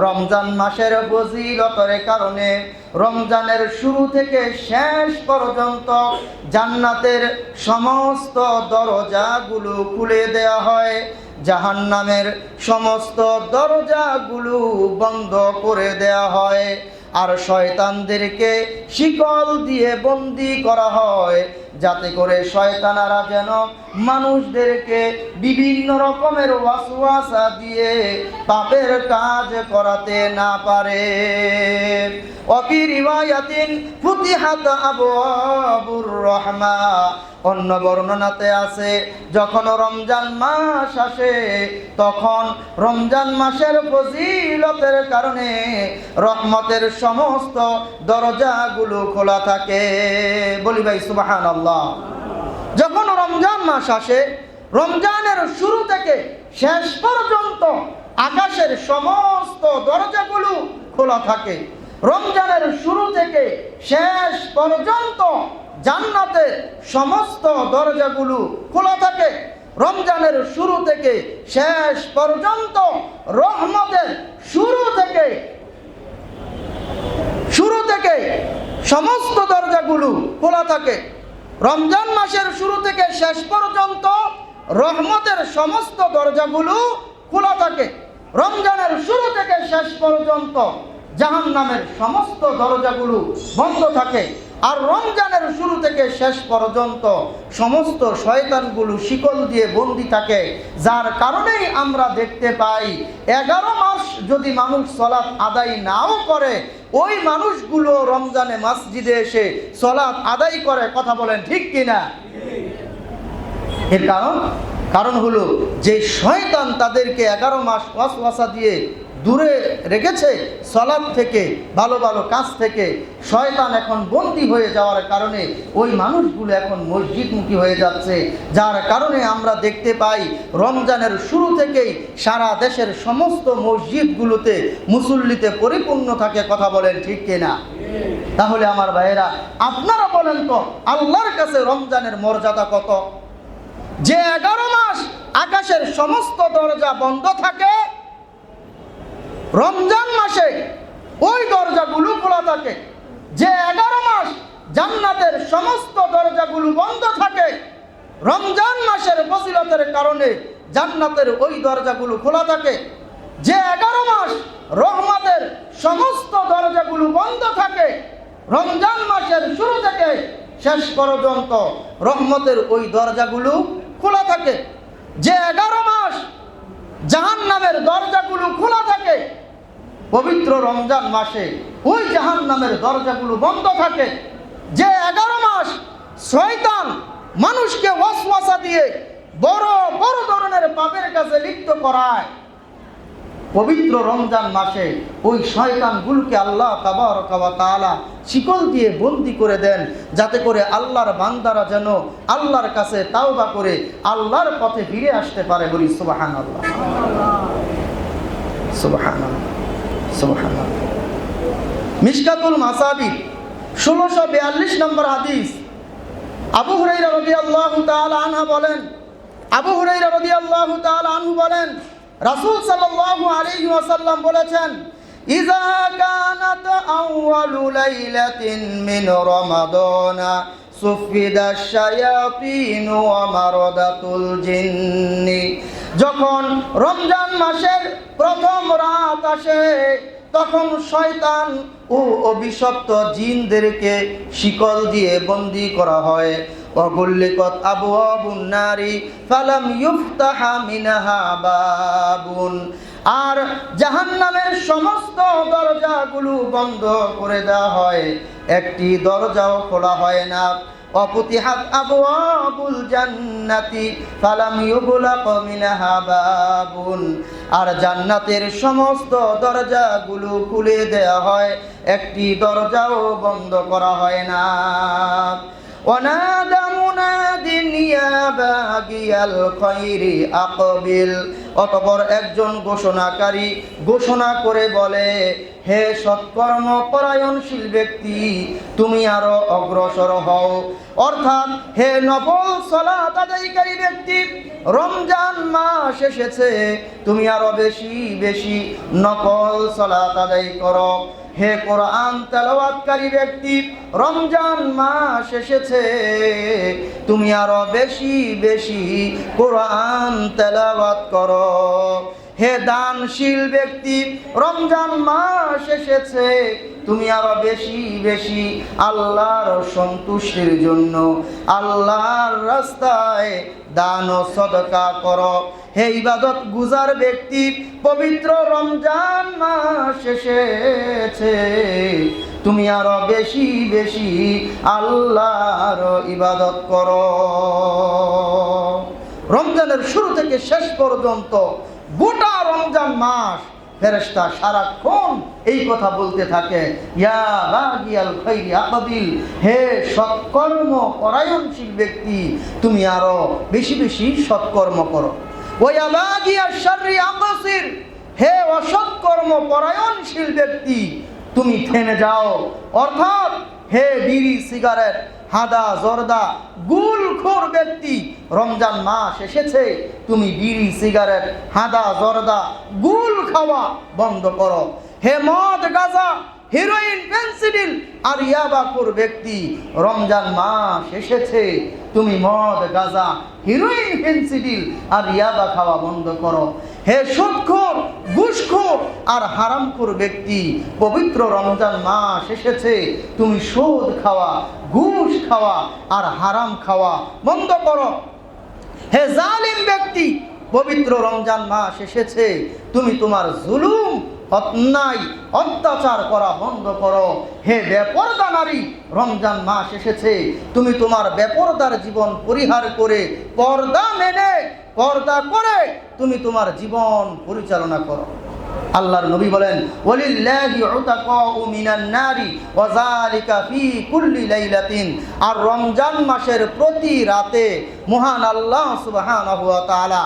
রমজান মাসের ফজিলতের কারণে রমজানের শুরু থেকে শেষ পর্যন্ত জান্নাতের সমস্ত দরজাগুলো খুলে দেওয়া হয়, জাহান্নামের সমস্ত দরজাগুলো বন্ধ করে দেওয়া হয়, আর শয়তানদেরকে শিকল দিয়ে বন্দী করা হয়, যাতে করে শয়তানারা যেন মানুষদেরকে বিভিন্ন রকমের ওয়াসওয়াসা দিয়ে পাপের কাজ করাতে না পারে। ওয়াফি রিওয়ায়াতিন ফুতিহাত আবওয়াবুর রাহমা। অন্য বর্ণনাতে আছে, যখন রমজান মাস আসে তখন রমজান মাসের ফজিলতের কারণে রহমতের সমস্ত দরজাগুলো খোলা থাকে। বলি ভাই সুবহানাল্লাহ। যখন রমজান মাস আসে, রমজানের শুরু থেকে শেষ পর্যন্ত আকাশের সমস্ত দরজাগুলো খোলা থাকে। রমজানের শুরু থেকে শেষ পর্যন্ত জান্নাতের সমস্ত দরজাগুলো খোলা থাকে। রমজানের শুরু থেকে শেষ পর্যন্ত রহমতের শুরু থেকে সমস্ত দরজাগুলো খোলা থাকে। রমজান মাসের শুরু থেকে শেষ পর্যন্ত রহমতের সমস্ত দরজাগুলো খোলা থাকে। রমজানের শুরু থেকে শেষ পর্যন্ত জাহান্নামের সমস্ত দরজাগুলো বন্ধ থাকে। আর রমজানের শুরু থেকে শেষ পর্যন্ত সমস্ত শয়তানগুলো শিকল দিয়ে বন্দী থাকে, যার কারণেই আমরা দেখতে পাই 11 মাস যদি মানুষ সালাত আদায় নাও করে, ওই মানুষগুলো রমজানে মসজিদে এসে সালাত আদায় করে। কথা বলেন ঠিক কিনা? এর কারণ হলো যে শয়তান তাদেরকে 11 মাস ওয়াসওয়াসা দিয়ে দূরে রেখেছে সালাত থেকে, ভালো ভালো কাজ থেকে। শয়তান এখন বন্দী হয়ে যাওয়ার কারণে ওই মানুষগুলো এখন মসজিদমুখী হয়ে যাচ্ছে, যার কারণে আমরা দেখতে পাই রমজানের শুরু থেকেই সারা দেশের সমস্ত মসজিদগুলোতে মুসল্লিতে পরিপূর্ণ থাকে। কথা বলেন ঠিক কিনা? তাহলে আমার ভাইয়েরা, আপনারা বলেন তো আল্লাহর কাছে রমজানের মর্যাদা কত? যে 11 মাস আকাশের সমস্ত দরজা বন্ধ থাকে, রমজান মাসে ওই দরজাগুলো খোলা থাকে। যে 11 মাস জান্নাতের সমস্ত দরজাগুলো বন্ধ থাকে, রমজান মাসের ফজিলতের কারণে জান্নাতের ওই দরজাগুলো খোলা থাকে। যে 11 মাস রহমতের সমস্ত দরজাগুলো বন্ধ থাকে, রমজান মাসের শুরু থেকে শেষ পর্যন্ত রহমতের ওই দরজাগুলো খোলা থাকে। যে 11 মাস জাহান্নামের দরজাগুলো খোলা থাকে, পবিত্র রমজান মাসে ওই জাহান্নামের দরজাগুলো বন্ধ থাকে। যে 11 মাস শয়তান মানুষকে ওয়াসওয়াসা দিয়ে বড় বড় ধরনের পাপের কাছে লিপ্ত করায়, পবিত্র রমজান মাসে ওই শয়তানগুলোকে আল্লাহ তাবারক ওয়া তাআলা শিকল দিয়ে বন্দী করে দেন, যাতে করে আল্লাহর বান্দারা যেন আল্লাহর কাছে তাওবা করে আল্লাহর পথে ফিরে আসতে পারে। বলি সুবহানাল্লাহ, সুবহানাল্লাহ, সুবহানাল্লাহ। মিশকাতুল মাসাবিহ 1642 নম্বর হাদিস। আবু হুরায়রা রাদিয়াল্লাহু তাআলা আনহু বলেন, আবু হুরায়রা রাদিয়াল্লাহু তাআলা আনহু বলেন, রাসূল সাল্লাল্লাহু আলাইহি ওয়াসাল্লাম বলেছেন, ইযা কানাত আউয়ালু লাইলাতিন মিন রমাদানা সুফিদাশ শায়াতিন ওয়া মারাদাতুল জিন্নি। যখন রমজান মাসের প্রথম রাত আসে, তখন শয়তান ও অভিশপ্ত জিনদেরকে শিকল দিয়ে বন্দী করা হয়। ওয়াগুল্লিকাত আবওয়াবুন নারি ফালাম ইফতাহা মিনহা বাবুন। আর জাহান্নামের সমস্ত দরজাগুলো বন্ধ করে দেওয়া হয়, একটি দরজাও খোলা হয় না। অফুতিহাত আবওয়াবুল জান্নাতি ফালাম ইউগলাক মিনহা বাবুন। আর জান্নাতের সমস্ত দরজাগুলো খুলে দেওয়া হয়, একটি দরজাও বন্ধ করা হয় না। ওয়ানাদা মুনাদিন ইয়া বাগিয়াল খায়রি আকবিল। অতঃপর একজন ঘোষণাকারী ঘোষণা করে বলে, হে সৎকর্ম পরায়ণশীল ব্যক্তি, তুমি আরো অগ্রসর হও। অর্থাৎ হে নফল সালাত আদায়কারী ব্যক্তি, রমজান মাস এসেছে, তুমি আরো বেশি বেশি নফল সালাত আদায় করো। হে কোরআন তেলাওয়াতকারী ব্যক্তি, রমজান মাস এসেছে, তুমি আরো বেশি বেশি কোরআন তেলাওয়াত করো। হে দানশীল ব্যক্তি, রমজান মাস এসেছে, তুমি আরো বেশি বেশি আল্লাহর সন্তুষ্টির জন্য আল্লাহর রাস্তায় দান ও সদকা করো। হে ইবাদত গুজার ব্যক্তি, পবিত্র রমজান মাস এসেছে, তুমি আরো বেশি বেশি আল্লাহর ইবাদত করো। রমজানের শুরু থেকে শেষ পর্যন্ত গোটা রমজান মাস ফেরেশতা সারাক্ষণ এই কথা বলতে থাকে, ইয়া বাগিয়াল খায়রি আকবিল, হে সৎকর্ম পরায়ণশীল ব্যক্তি, তুমি আরো বেশি বেশি সৎকর্ম করো। ওয়া বাগিয়াশ শাররি আকসির, হে অসৎকর্ম পরায়ণশীল ব্যক্তি, তুমি থেমে যাও। অর্থাৎ হে বিড়ি সিগারেট হাদা জর্দা গুলখোর ব্যক্তি, রমজান মাস এসেছে, তুমি বিড়ি সিগারেট হাদা জর্দা গুল খাওয়া বন্ধ করো। হে মদ গাঁজা হিরোইন ফেন্সিডিল আর ইয়াবাখোর ব্যক্তি, রমজান মাস এসেছে, তুমি মদ গাঁজা হিরোইন ফেন্সিডিল আর ইয়াবা খাওয়া বন্ধ করো। হে সুদখোর ঘুষখোর আর হারামখোর ব্যক্তি, পবিত্র রমজান মাস এসেছে, তুমি সুদ খাওয়া ঘুষ খাওয়া আর হারাম খাওয়া বন্ধ করো। হে জালিম ব্যক্তি, পবিত্র রমজান মাস এসেছে, তুমি তোমার জুলুম অন্যায় অত্যাচার করা বন্ধ করো। হে বেপরদা নারী, রমজান মাস এসেছে, তুমি তোমার বেপরদার জীবন পরিহার করে পর্দা মেনে পর্দা করে তুমি তোমার জীবন পরিচালনা করো। আল্লাহর নবী বলেন, ওয়ালিল্লাহি উতাকাউ মিনান নারি ওয়া যালিকা ফি কুল্লি লাইলাতিন। আর রমজান মাসের প্রতি রাতে মহান আল্লাহ সুবহানাহু ওয়া তাআলা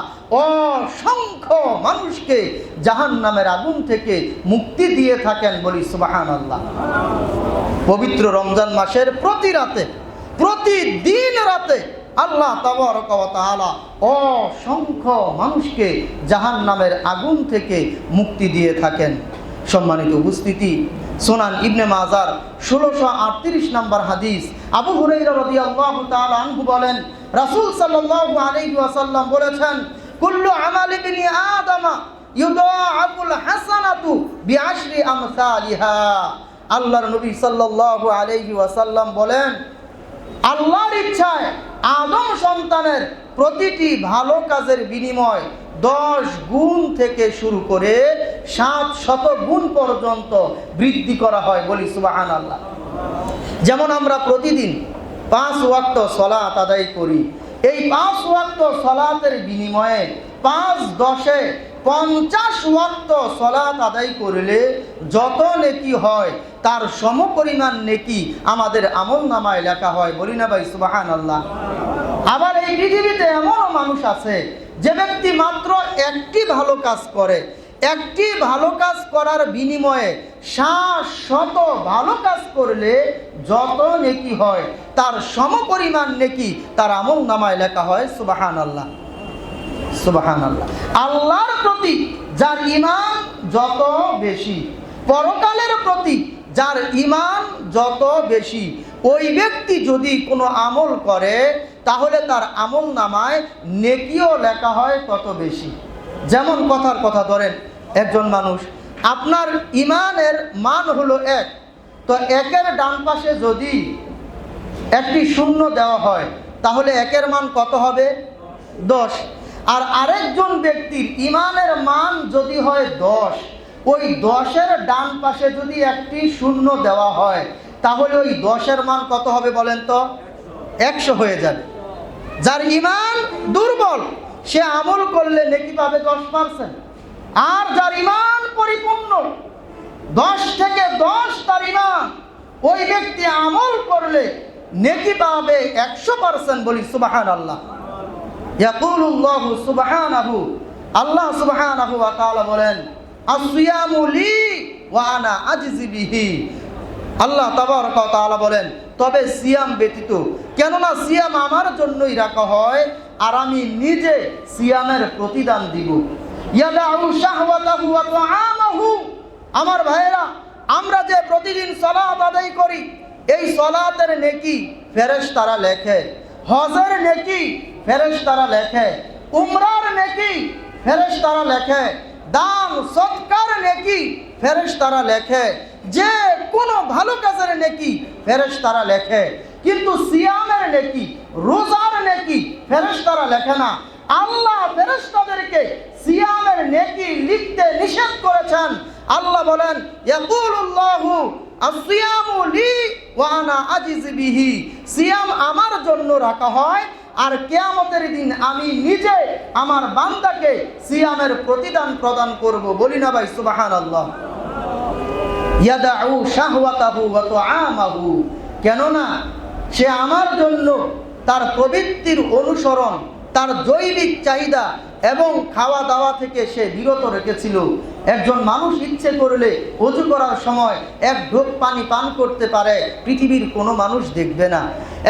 অসংখ্য মানুষকে জাহান্নামের আগুন থেকে মুক্তি দিয়ে থাকেন। বলি সুবহানাল্লাহ। পবিত্র রমজান মাসের প্রতি রাতে, প্রতিদিন রাতে আল্লাহ তাবারক ওয়া তাআলা অসংখ্য মানুষকে জাহান্নামের আগুন থেকে মুক্তি দিয়ে থাকেন। সম্মানিত উপস্থিতি, সুনান ইবনে মাজার 1638 নম্বর হাদিস। আবু হুরায়রা রাদিয়াল্লাহু তাআলা আনহু বলেন, রাসূল সাল্লাল্লাহু আলাইহি ওয়াসাল্লাম বলেছেন, কুল্লু আমালি ইবনি আদম ইউদাআফুল হাসানাতু বিআশরি আমসালিহা। আল্লাহর নবী সাল্লাল্লাহু আলাইহি ওয়াসাল্লাম বলেন, আল্লাহর ইচ্ছায় আদম সন্তানের প্রতিটি ভালো কাজের বিনিময় 10 গুণ থেকে শুরু করে 700 গুণ পর্যন্ত বৃদ্ধি করা হয়। বলি সুবহানাল্লাহ। যেমন আমরা প্রতিদিন 5 ওয়াক্ত সালাত আদায় করি, এই 5 ওয়াক্ত সালাতের বিনিময়ে 5 10 50 ওয়াক্ত সালাত আদায় করলে যত নেকি হয় তার সমপরিমাণ নেকি আমাদের আমলনামায় লেখা হয়। বলি না ভাই সুবহানাল্লাহ। আবার এই পৃথিবীতে এমনও মানুষ আছে যে ব্যক্তি মাত্র একটি ভালো কাজ করে, একটি ভালো কাজ করার বিনিময়ে 700 ভালো কাজ করলে যত নেকি হয় তার সমপরিমাণ নেকি তার আমলনামায় লেখা হয়। সুবহানাল্লাহ, সুবহানাল্লাহ। আল্লাহর প্রতি যার ঈমান যত বেশি, পরকালের প্রতি যার ঈমান যত বেশি, ওই ব্যক্তি যদি কোনো আমল করে তাহলে তার আমলনামায় নেকিও লেখা হয় তত বেশি। যেমন কথার কথা ধরেন, একজন মানুষ, আপনার ঈমানের মান হলো 1, তো 1-এর ডান পাশে যদি একটি শূন্য দেওয়া হয় তাহলে 1-এর মান কত হবে? 10। আর আরেকজন ব্যক্তির ঈমানের মান যদি হয় 10, ওই 10-এর ডান পাশে যদি একটি শূন্য দেওয়া হয় তাহলে ওই 10-এর মান কত হবে বলেন তো? 100 হয়ে যাবে। যার ঈমান দুর্বল সে আমল করলে নেকি পাবে 10%, আর যার ঈমান পরিপূর্ণ 10 থেকে 10 তার ঈমান, ওই ব্যক্তি আমল করলে নেকি পাবে 100%। বলি সুবহানাল্লাহ। ইয়াকুলুল্লাহু সুবহানাহু, আল্লাহ সুবহানাহু ওয়া তাআলা বলেন, আসিয়ামু লি ওয়া আনা আজজি বিহি। আল্লাহ তাবারক ওয়া তাআলা বলেন, তবে সিয়াম ব্যতীত, কেননা সিয়াম আমার জন্যই রাখা হয় আর আমি নিজে সিয়ামের প্রতিদান দিব। ইয়াদাউ শাহওয়াতাহু ওয়া তুআমাহু। আমার ভাইয়েরা, আমরা যে প্রতিদিন সালাত আদায় করি, এই সালাতের নেকি ফেরেশতারা লেখে, হজের নেকি ফেরেশতারা লেখে, উমরার নেকি ফেরেশতারা লেখে, দান সদকার নেকি ফেরেশতারা লেখে, যে কোনো ভালো কাজের নেকি ফেরেশতারা লেখে। কিন্তু সিয়ামের নেকি, রোজার নেকি ফেরেশতারা লেখে না। আল্লাহ ফেরেশতাদেরকে সিয়ামের নেকি লিখতে নিষেধ করেছেন। আল্লাহ বলেন, ইয়াকুলুল্লাহু আসিয়ামু লি ওয়া আনা আজজি বিহি। সিয়াম আমার জন্য রাখা হয় আর কিয়ামতের দিন আমি নিজে আমার বান্দাকে সিয়ামের প্রতিদান প্রদান করব। বলি না ভাই সুবহানাল্লাহ। ইয়াদাউ শাহওয়াতাহু ওয়া তুআমাহু, কেননা সে আমার জন্য তার প্রবৃত্তির অনুসরণ, তার জৈবিক চাহিদা এবং খাওয়া দাওয়া থেকে সে বিরত রেখেছিল। একজন মানুষ ইচ্ছে করলে ওযু করার সময় 1 ঢোক পানি পান করতে পারে, পৃথিবীর কোনো মানুষ দেখবে না।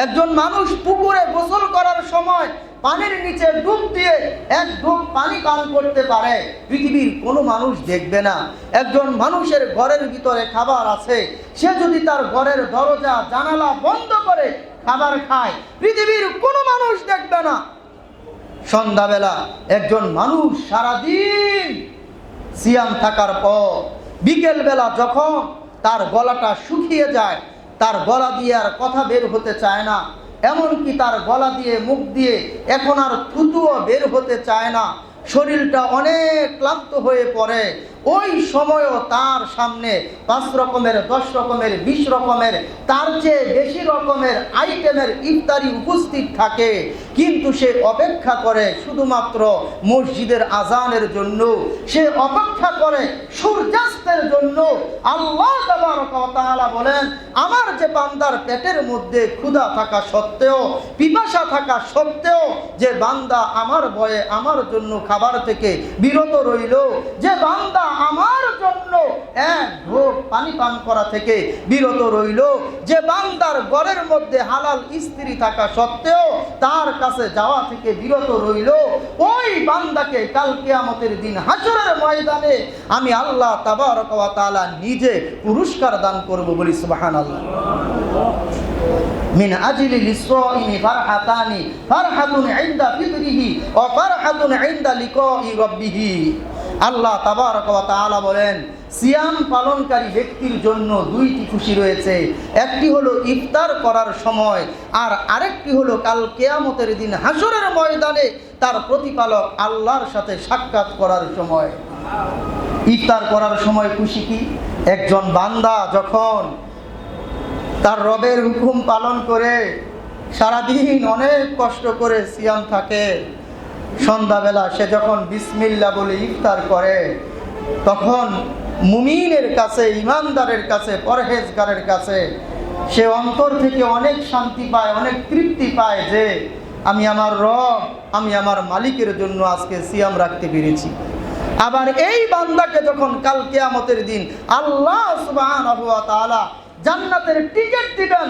একজন মানুষ পুকুরে গোসল করার সময় পানির নিচে ডুব দিয়ে 1 ঢোক পানি পান করতে পারে, পৃথিবীর কোনো মানুষ দেখবে না। একজন মানুষের ঘরের ভিতরে খাবার আছে, সে যদি তার ঘরের দরজা জানালা বন্ধ করে খাবার খায়, পৃথিবীর কোনো মানুষ দেখবে না। সন্ধ্যাবেলা একজন মানুষ সারাদিন সিয়াম থাকার পর বিকেলবেলা যখন তার গলাটা শুকিয়ে যায়, তার গলা দিয়ে আর কথা বের হতে চায় না, এমনকি তার গলা দিয়ে মুখ দিয়ে এখন আর থুতুও বের হতে চায় না, শরীরটা অনেক ক্লান্ত হয়ে পড়ে, ওই সময়ও তার সামনে 5 রকমের, 10 রকমের, 20 রকমের, তার চেয়ে বেশি রকমের আইটেমের ইফতারি উপস্থিত থাকে, কিন্তু সে অপেক্ষা করে শুধুমাত্র মসজিদের আজানের জন্য, সে অপেক্ষা করে সূর্যাস্তের জন্য। আল্লাহ তাবারক ওয়া তাআলা বলেন, আমার যে বান্দার পেটের মধ্যে ক্ষুধা থাকা সত্ত্বেও, পিপাসা থাকা সত্ত্বেও যে বান্দা আমার ভয়ে আমার জন্য খাবার থেকে বিরত রইল, যে বান্দা আমার জন্য 1 ঢোক পানি পান করা থেকে বিরত রইল, যে বান্দার ঘরের মধ্যে হালাল স্ত্রী থাকা সত্ত্বেও তার কাছে যাওয়া থেকে বিরত রইল, ওই বান্দাকে কাল কিয়ামতের দিন হাশরের ময়দানে আমি আল্লাহ তাবারক ওয়া তাআলা নিজে পুরস্কার দান করব। বলি সুবহানাল্লাহ। মিন আজলি লিসাইমি ফারহাতানি, ফারহাতুন ইনদা ফিতরিহি ওয়া ফারহাতুন ইনদা লিকাই রাব্বিহি। আল্লাহ তাবারক ওয়া তাআলা বলেন, সিয়াম পালনকারী ব্যক্তির জন্য 2টি খুশি রয়েছে। একটি হলো ইফতার করার সময়, আর আরেকটি হলো কাল কিয়ামতের দিন হাশরের ময়দানে তার প্রতিপালক আল্লাহর সাথে সাক্ষাৎ করার সময়। ইফতার করার সময় খুশি কি? একজন বান্দা যখন তার রবের হুকুম পালন করে সারাদিন অনেক কষ্ট করে সিয়াম থাকে, সন্ধ্যাবেলা সে যখন বিসমিল্লাহ বলে ইফতার করে, তখন মুমিনের কাছে, ইমানদারের কাছে, পরহেজগারের কাছে সে অন্তর থেকে অনেক শান্তি পায়, অনেক তৃপ্তি পায় যে আমি আমার রব, আমি আমার মালিকের জন্য আজকে সিয়াম রাখতে পেরেছি। আবার এই বান্দাকে যখন কাল কিয়ামতের দিন আল্লাহ সুবহানাহু ওয়া তাআলা জান্নাতের টিকিট দিবেন,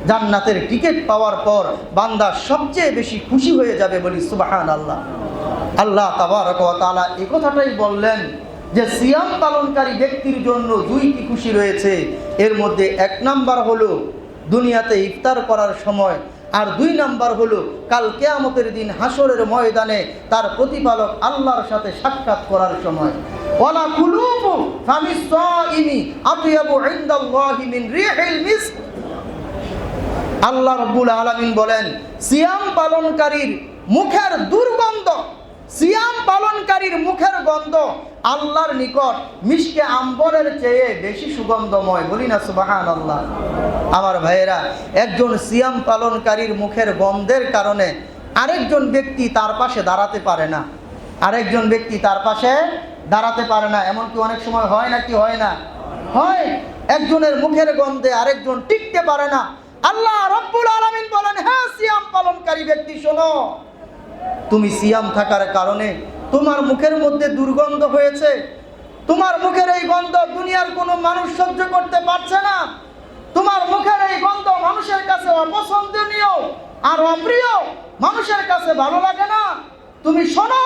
জান্নাতের টিকিট পাওয়ার পর বান্দা সবচেয়ে বেশি খুশি হয়ে যাবে, বলি সুবহানাল্লাহ। আল্লাহ তাবারক ওয়া তাআলা এই কথাটাই বললেন যে সিয়াম পালনকারী ব্যক্তির জন্য দুইটি খুশি রয়েছে। এর মধ্যে এক নাম্বার হলো দুনিয়াতে ইফতার করার সময়, আর দুই নাম্বার হলো কাল কিয়ামতের দিন হাসরের ময়দানে তার প্রতিপালক আল্লাহর সাথে সাক্ষাৎ করার সময়। ওয়ালা কুলুবু ফামিস সাইমি আতয়াবু ইনদাল্লাহি মিন রিহিল মিস্ক। আল্লাহ রাব্বুল আলামিন বলেন, সিয়াম পালনকারীর মুখের দুর্গন্ধ, সিয়াম পালনকারীর মুখের গন্ধ আল্লাহর নিকট মিশকে আম্বরের চেয়ে বেশি সুগন্ধময়, বলি না সুবহানাল্লাহ। আমার ভাইয়েরা, একজন সিয়াম পালনকারীর মুখের গন্ধের কারণে আরেকজন ব্যক্তি তার পাশে দাঁড়াতে পারে না, আরেকজন ব্যক্তি তার পাশে দাঁড়াতে পারে না। এমনকি অনেক সময় হয় না, কি হয় না? হয়। একজনের মুখের গন্ধে আরেকজন টিকতে পারে না। আল্লাহ রাব্বুল আলামিন বলেন, হ্যাঁ সিয়াম পালনকারী ব্যক্তি শোনো, তুমি সিয়াম থাকার কারণে তোমার মুখের মধ্যে দুর্গন্ধ হয়েছে, তোমার মুখের এই গন্ধ দুনিয়ার কোনো মানুষ সহ্য করতে পারছে না, তোমার মুখের এই গন্ধ মানুষের কাছে অপছন্দনীয় আর অপ্রিয়, মানুষের কাছে ভালো লাগে না। তুমি শোনো,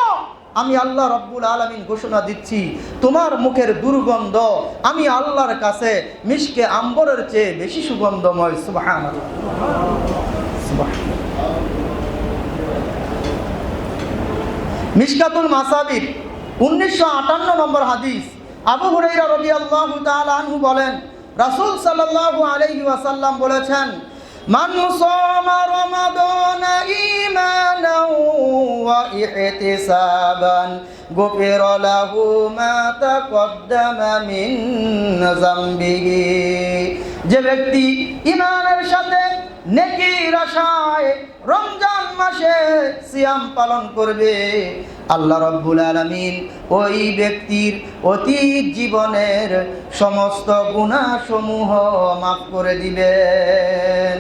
আমি আল্লাহ রাব্বুল আলামিন ঘোষণা দিচ্ছি, তোমার মুখের দুর্গন্ধ আমি আল্লাহর কাছে মিশকে আম্বরের চেয়ে বেশি সুগন্ধময়। সুবহানাল্লাহ, সুবহানাল্লাহ। মিশকাতুল মাসাবির 1958 নম্বর হাদিস, আবু হুরায়রা রাদিয়াল্লাহু তাআলা আনহু বলেন, রাসূল সাল্লাল্লাহু আলাইহি ওয়াসাল্লাম বলেছেন, মান সামা রমাদান ঈমানান ওয়া ইহতিসাবান গুফিরা লাহু মা তাকদ্দামা মিন যামবিহি। যে ব্যক্তি ঈমানের সাথে নেকির আশায় রমজান মাসে সিয়াম পালন করবে, আল্লাহ রাব্বুল আলামিন ওই ব্যক্তির অতীত জীবনের সমস্ত গুনাহসমূহ মাফ করে দিবেন।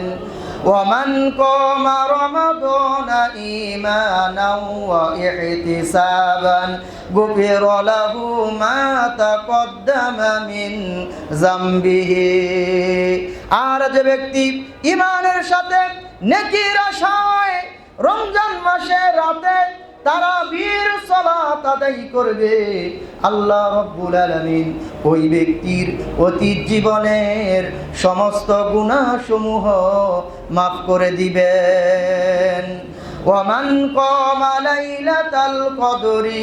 ওয়ামান কামা রমাদানা ঈমানান ওয়া ইহতিসাবান গুফিরা লাহু মা তাকদ্দামা মিন যামবিহি। আর যে ব্যক্তি ঈমানের সাথে নেকির আশায় রমজান মাসে রাতে তারাবির সালাত আদায় করবে, আল্লাহ রাব্বুল আলামিন ওই ব্যক্তির অতীত জীবনের সমস্ত গুনাহসমূহ মাফ করে দিবেন। ওয়ামান কামা লাইলাতাল কদরি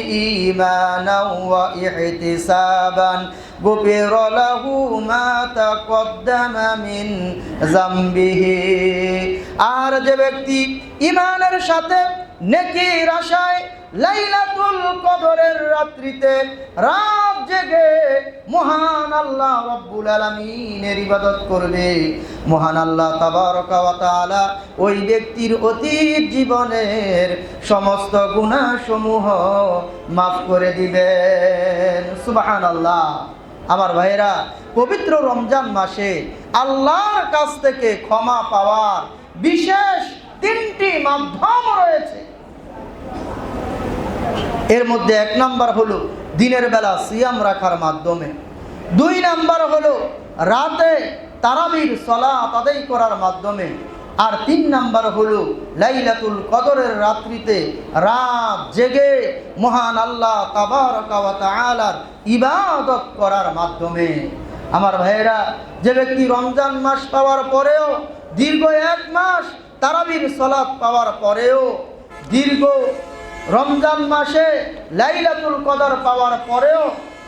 ঈমানান ওয়া ইহতিসাবান গুফিরা লাহু মা তাকদ্দামা মিন যামবিহি। আর যে ব্যক্তি ঈমানের সাথে নেকির আশায় লাইলাতুল কদরের রাত্রিতে রাত জেগে মহান আল্লাহ রাব্বুল আলামিনের ইবাদত করবে, মহান আল্লাহ তাবারকা ওয়া তাআলা ওই ব্যক্তির অতীত জীবনের সমস্ত গুনাহসমূহ মাফ করে দিবেন। সুবহানাল্লাহ। আমার ভাইয়েরা, পবিত্র রমজান মাসে আল্লাহর কাছ থেকে ক্ষমা পাওয়ার বিশেষ 3টি মাধ্যম রয়েছে। এর মধ্যে এক নাম্বার হলো দিনের বেলা সিয়াম রাখার মাধ্যমে, 2 নাম্বার হলো রাতে তারাবির সালাত আদায় করার মাধ্যমে, আর 3 নাম্বার হলো লাইলাতুল কদরের রাত্রিতে রাত জেগে মহান আল্লাহ তাবারকা ওয়া তাআলার ইবাদত করার মাধ্যমে। আমার ভাইয়েরা, যে ব্যক্তি রমজান মাস পাওয়ার পরেও, দীর্ঘ 1 মাস তারাবির সালাত পাওয়ার পরেও, দীর্ঘ রমজান মাসে লাইলাতুল কদর পাওয়ার পরেও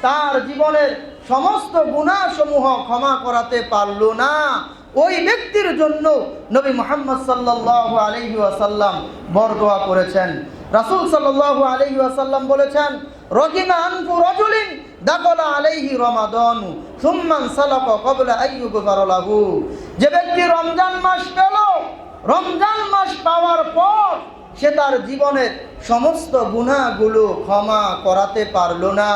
তার জীবনের সমস্ত গুনাহসমূহ ক্ষমা করাতে পারল না, ওই ব্যক্তির জন্য নবী মুহাম্মদ সাল্লাল্লাহু আলাইহি ওয়াসাল্লাম বরদোয়া করেছেন। রাসূল সাল্লাল্লাহু আলাইহি ওয়াসাল্লাম বলেছেন, রহিমা আনফু রাজুলিন দাখালা আলাইহি রমাদান সুম্মা সালাকা ক্বাবলা আইয়ুগফার লাহু। যে ব্যক্তি রমজান মাস পেল রমজান মাস পাওয়ার পর সে তার জীবনের সমস্ত গুনাহগুলো ক্ষমা করাতে পারলো না,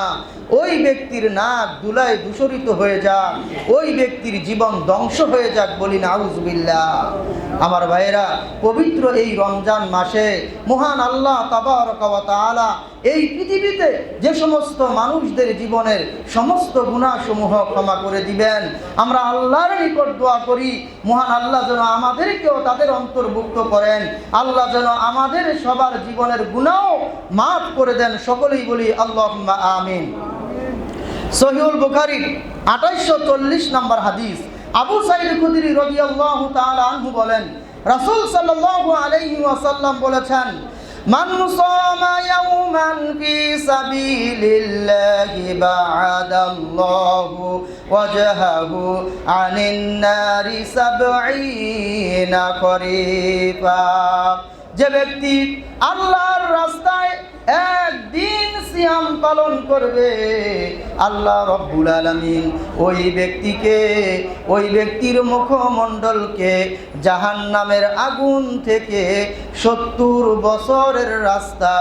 ওই ব্যক্তির নাক ধুলায় দূষরিত হয়ে যাক, ওই ব্যক্তির জীবন ধ্বংস হয়ে যাক, বলি নাউজুবিল্লাহ। আমার ভাইয়েরা, পবিত্র এই রমজান মাসে মহান আল্লাহ তাবারক ওয়া তাআলা এই পৃথিবীতে যে সমস্ত মানুষদের জীবনের সমস্ত গুনাহসমূহ ক্ষমা করে দিবেন। আমরা আল্লাহর নিকট দোয়া করি, মহান আল্লাহ যেন আমাদেরকেও তাদের অন্তর্ভুক্ত করেন, আল্লাহ যেন আমাদের সবার জীবনের গুনাহ মাফ করে দেন। সকলেই বলি আল্লাহুম্মা আমিন। সহিহুল বুখারীর 2840 নম্বর হাদিস, আবু সাঈদ খুদরি রাদিয়াল্লাহু তাআলা আনহু বলেন, রাসূল সাল্লাল্লাহু আলাইহি ওয়াসাল্লাম বলেছেন, মান সামা ইয়াওমান ফি সাবিলিল্লাহি বা'আদাল্লাহু ওয়াজহাহু আনিন নারি 70 করিফা। যে ব্যক্তি আল্লাহর রাস্তায় একদিন সিয়াম পালন করবে, আল্লাহ রব্বুল আলামিন ওই ব্যক্তির মুখমণ্ডলকে জাহান্নামের আগুন থেকে 70 বছরের রাস্তা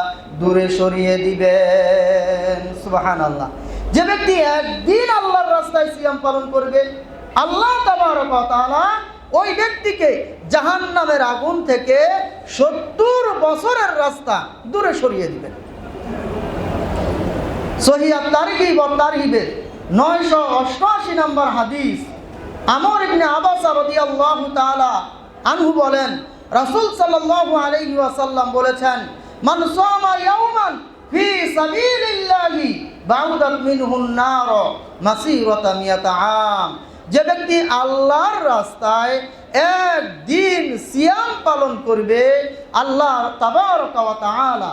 দূরে সরিয়ে দিবেন। সুবহানাল্লাহ। যে ব্যক্তি একদিন আল্লাহর রাস্তায় সিয়াম পালন করবে, আল্লাহ তাবারক ওয়া তাআলা ওই ব্যক্তিকে জাহান্নামের আগুন থেকে 70 বছরের রাস্তা দূরে সরিয়ে দিবেন। সহিহ আত-তারগীব ওয়া তারহিবের 988 নম্বর হাদিস, আমর ইবনে আবাসা রাদিয়াল্লাহু তাআলা আনহু বলেন, রাসূল সাল্লাল্লাহু আলাইহি ওয়াসাল্লাম বলেছেন, মান সামা ইয়াওমান ফি সাবিলিল্লাহি বাউদাত মিনহুন নার মাসিরাতা মিয়াতা আম। যে ব্যক্তি আল্লাহর রাস্তায় একদিন সিয়াম পালন করবে, আল্লাহ তাবারক ওয়া তাআলা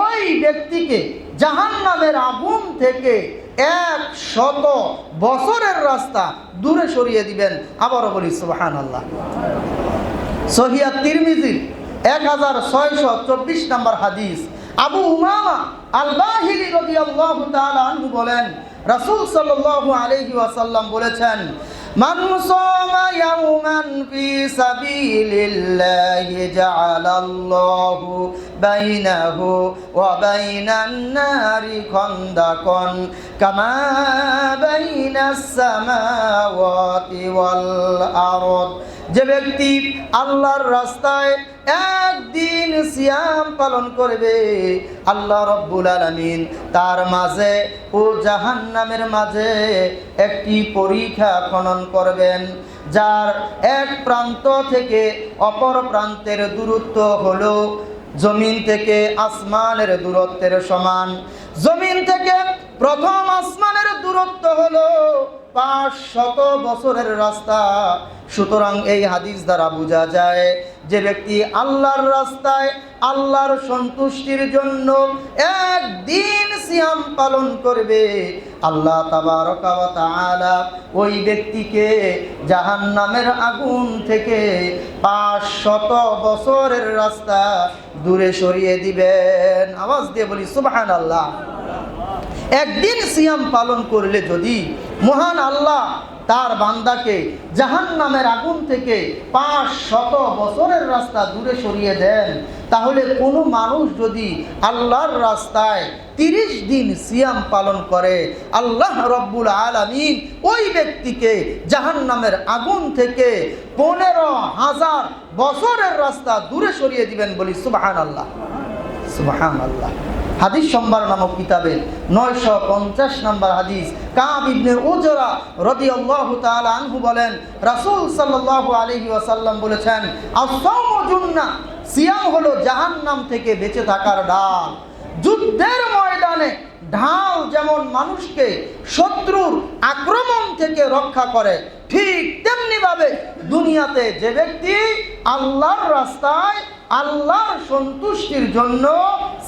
ওই ব্যক্তিকে জাহান্নামের আগুন থেকে 100 বছরের রাস্তা দূরে সরিয়ে দিবেন। আবারও বলি সুবহানাল্লাহ। সহিহ তিরমিজি 1624 নম্বর হাদিস, আবু উমামা আল বাহিলি রাদিয়াল্লাহু তাআলা আনহু বলেন, রাসূল সাল্লাল্লাহু আলাইহি ওয়াসাল্লাম বলেছেন, মান সামা ইয়াওমান ফি সাবিলিল্লাহি জাআলাল্লাহু বাইনাহু ওয়া বাইনান নারি খান্দাকান কামা বাইনাস সামাওয়াতি ওয়াল আরদ। যে ব্যক্তি আল্লাহর রাস্তায় একদিন সিয়াম পালন করবে, আল্লাহ রব্বুল আলামিন তার মাঝে ও জাহান্নামের মাঝে একটি পরিখা খনন করবেন, যার এক প্রান্ত থেকে অপর প্রান্তের দূরত্ব হলো জমিন থেকে আসমানের দূরত্বের সমান। জমিন থেকে প্রথম আসমানের দূরত্ব হলো 500 বছরের রাস্তা। সুতরাং এই হাদিস দ্বারা বোঝা যায়, যে ব্যক্তি আল্লাহর রাস্তায় আল্লাহর সন্তুষ্টির জন্য একদিন সিয়াম পালন করবে, আল্লাহ তাবারক ওয়া তাআলা ওই ব্যক্তিকে জাহান্নামের আগুন থেকে 500 বছরের রাস্তা দূরে সরিয়ে দিবেন। আওয়াজ দিয়ে বলি সুবহানাল্লাহ। একদিন সিয়াম পালন করলে যদি মহান আল্লাহ তার বান্দাকে জাহান্নামের আগুন থেকে 500 বছরের রাস্তা দূরে সরিয়ে দেন, তাহলে কোনো মানুষ যদি আল্লাহর রাস্তায় 30 দিন সিয়াম পালন করে, আল্লাহ রব্বুল আলামিন ওই ব্যক্তিকে জাহান্নামের আগুন থেকে 15,000 বছরের রাস্তা দূরে সরিয়ে দিবেন। বলি সুবহানাল্লাহ, সুবহানাল্লাহ। হাদিস সম্ভার নামক কিতাবে 950 নম্বর হাদিস, কাব ইবনে উজরা রাদিয়াল্লাহু তাআলা আনহু বলেন, রাসূল সাল্লাল্লাহু আলাইহি ওয়াসাল্লাম বলেছেন, আস-সাওমু জুন্নাহ, সিয়াম হলো জাহান্নাম থেকে বেঁচে থাকার ঢাল। যুদ্ধের ময়দানে ঢাল যেমন মানুষকে শত্রুর আক্রমণ থেকে রক্ষা করে, ঠিক তেমনি ভাবে দুনিয়াতে যে ব্যক্তি আল্লাহর রাস্তায় আল্লাহর সন্তুষ্টির জন্য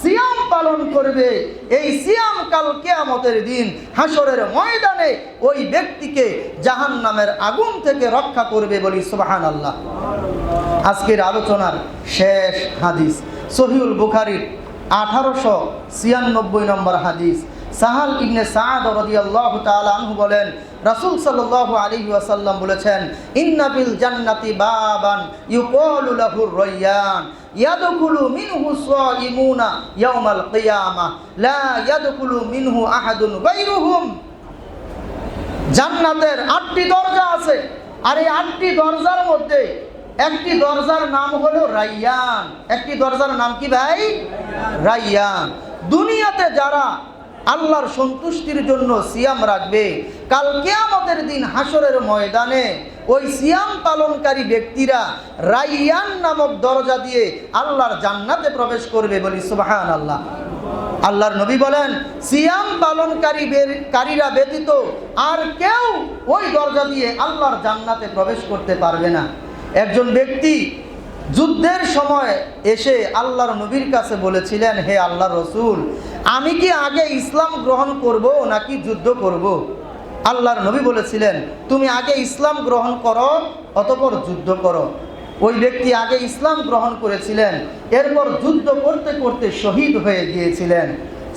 সিয়াম পালন করবে, এই সিয়াম কাল কিয়ামতের দিন হাসরের ময়দানে ওই ব্যক্তিকে জাহান্নামের আগুন থেকে রক্ষা করবে। বলি সুবহানাল্লাহ। আজকের আলোচনার শেষ হাদিস, সহিহুল বুখারীর 1896 নম্বর হাদিস, সাহাল ইবনে সাদ রাদিয়াল্লাহু তাআলা আনহু বলেন, রাসূল সাল্লাল্লাহু আলাইহি ওয়াসাল্লাম বলেছেন, ইন্না ফিল জান্নাতি বাবান ইউকালু লাহু রায়্যান ইয়াদখুলু মিনহু সাইমুনা ইয়াওমাল কিয়ামাহ লা ইয়াদখুলু মিনহু আহাদুন গায়রুহুম। জান্নাতের 8টি দরজা আছে, আর এই 8টি দরজার মধ্যে একটি দরজার নাম হলো রায়্যান। একটি দরজার নাম কি ভাই? রায়্যান। দুনিয়াতে যারা আল্লাহর সন্তুষ্টির জন্য সিয়াম রাখবে, কাল কিয়ামতের দিন হাসরের ময়দানে ওই সিয়াম পালনকারী ব্যক্তিরা রায়্যান নামক দরজা দিয়ে আল্লাহর জান্নাতে প্রবেশ করবে। বলি সুবহানাল্লাহ। আল্লাহর নবী বলেন, সিয়াম পালনকারীরা ব্যতীত আর কেউ ওই দরজা দিয়ে আল্লাহর জান্নাতে প্রবেশ করতে পারবে না। একজন ব্যক্তি যুদ্ধের সময় এসে আল্লাহর নবীর কাছে বলেছিলেন, হে আল্লাহর রসুল, আমি কি আগে ইসলাম গ্রহণ করব নাকি যুদ্ধ করব? আল্লাহর নবী বলেছিলেন, তুমি আগে ইসলাম গ্রহণ করো, অতঃপর যুদ্ধ করো। ওই ব্যক্তি আগে ইসলাম গ্রহণ করেছিলেন, এরপর যুদ্ধ করতে করতে শহীদ হয়ে গিয়েছিলেন।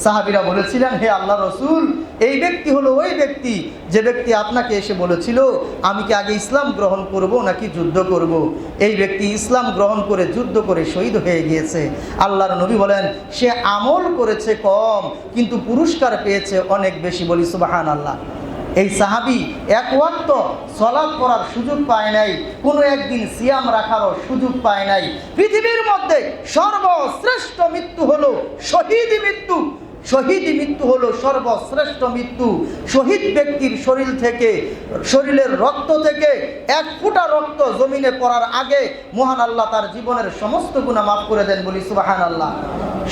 সাহাবীরা বলেছিলেন, হে আল্লাহ রসুল, এই ব্যক্তি হলো ওই ব্যক্তি যে ব্যক্তি আপনাকে এসে বলেছিল আমি কি আগে ইসলাম গ্রহণ করব নাকি যুদ্ধ করব। এই ব্যক্তি ইসলাম গ্রহণ করে যুদ্ধ করে শহীদ হয়ে গিয়েছে। আল্লাহর নবী বলেন, সে আমল করেছে কম কিন্তু পুরস্কার পেয়েছে অনেক বেশি। বলি সুবহানাল্লাহ। এই সাহাবী এক ওয়াক্ত সালাত পড়ার সুযোগ পায় নাই, কোনো একদিন সিয়াম রাখারও সুযোগ পায় নাই। পৃথিবীর মধ্যে সর্বশ্রেষ্ঠ মৃত্যু হলো শহীদি মৃত্যু। শহীদি মৃত্যু হলো সর্বশ্রেষ্ঠ মৃত্যু। শহীদ ব্যক্তির শরীরের রক্ত থেকে এক ফোঁটা রক্ত জমিনে পড়ার আগে মহান আল্লাহ তার জীবনের সমস্ত গুনাহ মাফ করে দেন। বলি সুবহানাল্লাহ।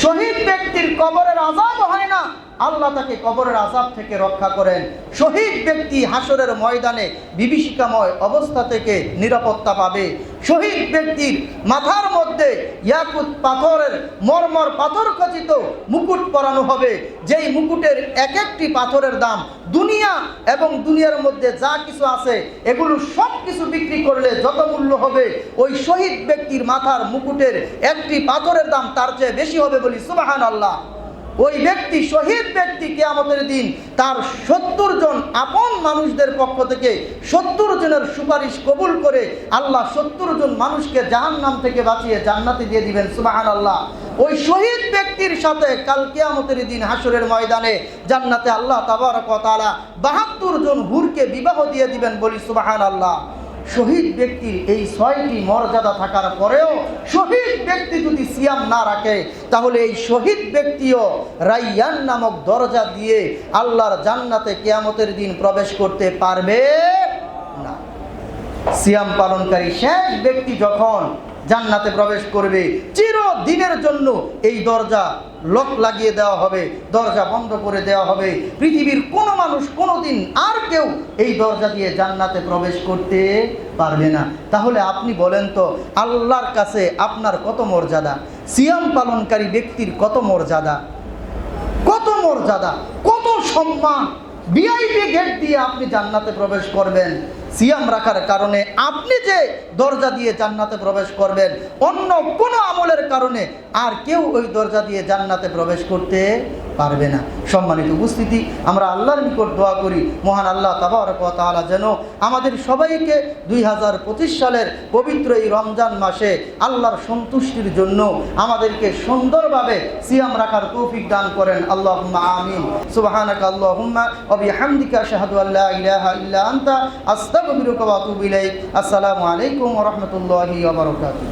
শহীদ ব্যক্তির কবরের আযাব হয় না, আল্লাহ তাকে কবরের আযাব থেকে রক্ষা করেন। শহীদ ব্যক্তি হাসরের ময়দানে বিভীষিকাময় অবস্থা থেকে নিরাপত্তা পাবে। শহীদ ব্যক্তির মাথার মধ্যে ইয়াকুত পাথরের মরমর পাথর খচিত মুকুট পরানো হবে, যেই মুকুটের এক একটি পাথরের দাম দুনিয়া এবং দুনিয়ার মধ্যে যা কিছু আছে এগুলো সব কিছু বিক্রি করলে যত মূল্য হবে, ওই শহীদ ব্যক্তির মাথার মুকুটের একটি পাথরের দাম তার চেয়ে বেশি হবে। বলি সুবহানাল্লাহ। ওই ব্যক্তি, শহীদ ব্যক্তি, কিয়ামতের দিন তার 70 জন আপন মানুষদের পক্ষ থেকে 70 জনের সুপারিশ কবুল করে আল্লাহ 70 জন মানুষকে জাহান্নাম থেকে বাঁচিয়ে জান্নাতে দিয়ে দিবেন। সুবহানাল্লাহ। ওই শহীদ ব্যক্তির সাথে কাল কিয়ামতের দিন হাসরের ময়দানে জান্নাতে আল্লাহ তাবারক ওয়া তাআলা 72 জন হুরকে বিবাহ দিয়ে দিবেন। বলি সুবহানাল্লাহ। শহীদ ব্যক্তির এই 6টি মর্যাদা থাকার পরেও শহীদ ব্যক্তি যদি সিয়াম না রাখে, তাহলে এই শহীদ ব্যক্তিও রায়্যান নামক দরজা দিয়ে আল্লাহর জান্নাতে কিয়ামতের দিন প্রবেশ করতে পারবে না। সিয়াম পালনকারী শেষ ব্যক্তি যখন জান্নাতে প্রবেশ করবে, চিরদিনের জন্য এই দরজা লক লাগিয়ে দেওয়া হবে, দরজা বন্ধ করে দেওয়া হবে। পৃথিবীর কোনো মানুষ কোনোদিন আর কেউ এই দরজা দিয়ে জান্নাতে প্রবেশ করতে পারবে না। তাহলে আপনি বলেন তো, আল্লাহর কাছে আপনার কত মর্যাদা, সিয়াম পালনকারী ব্যক্তির কত মর্যাদা, কত মর্যাদা, কত সম্মান। ভিআইপি গেট দিয়ে আপনি জান্নাতে প্রবেশ করবেন। সিয়াম রাখার কারণে আপনি যে দরজা দিয়ে জান্নাতে প্রবেশ করবেন, অন্য কোনো আমলের কারণে আর কেউ ওই দরজা দিয়ে জান্নাতে প্রবেশ করতে পারবে না। সম্মানিত উপস্থিতি, আমরা আল্লাহর নিকট দোয়া করি, মহান আল্লাহ তাবারক ওয়া তাআলা যেন আমাদের সবাইকে 2025 সালের পবিত্র এই রমজান মাসে আল্লাহর সন্তুষ্টির জন্য আমাদেরকে সুন্দরভাবে সিয়াম রাখার তৌফিক দান করেন। আল্লাহুম্মা আমিন। সুবহানাকা আল্লাহুম্মা ওয়া বিহামদিকা আশহাদু আল্লা ইলাহা ইল্লা আনতা আস্তাগফিরুকা ওয়া আতুবু ইলাইক। আসসালামু আলাইকুম ওয়া রাহমাতুল্লাহি ওয়া বারাকাতুহু।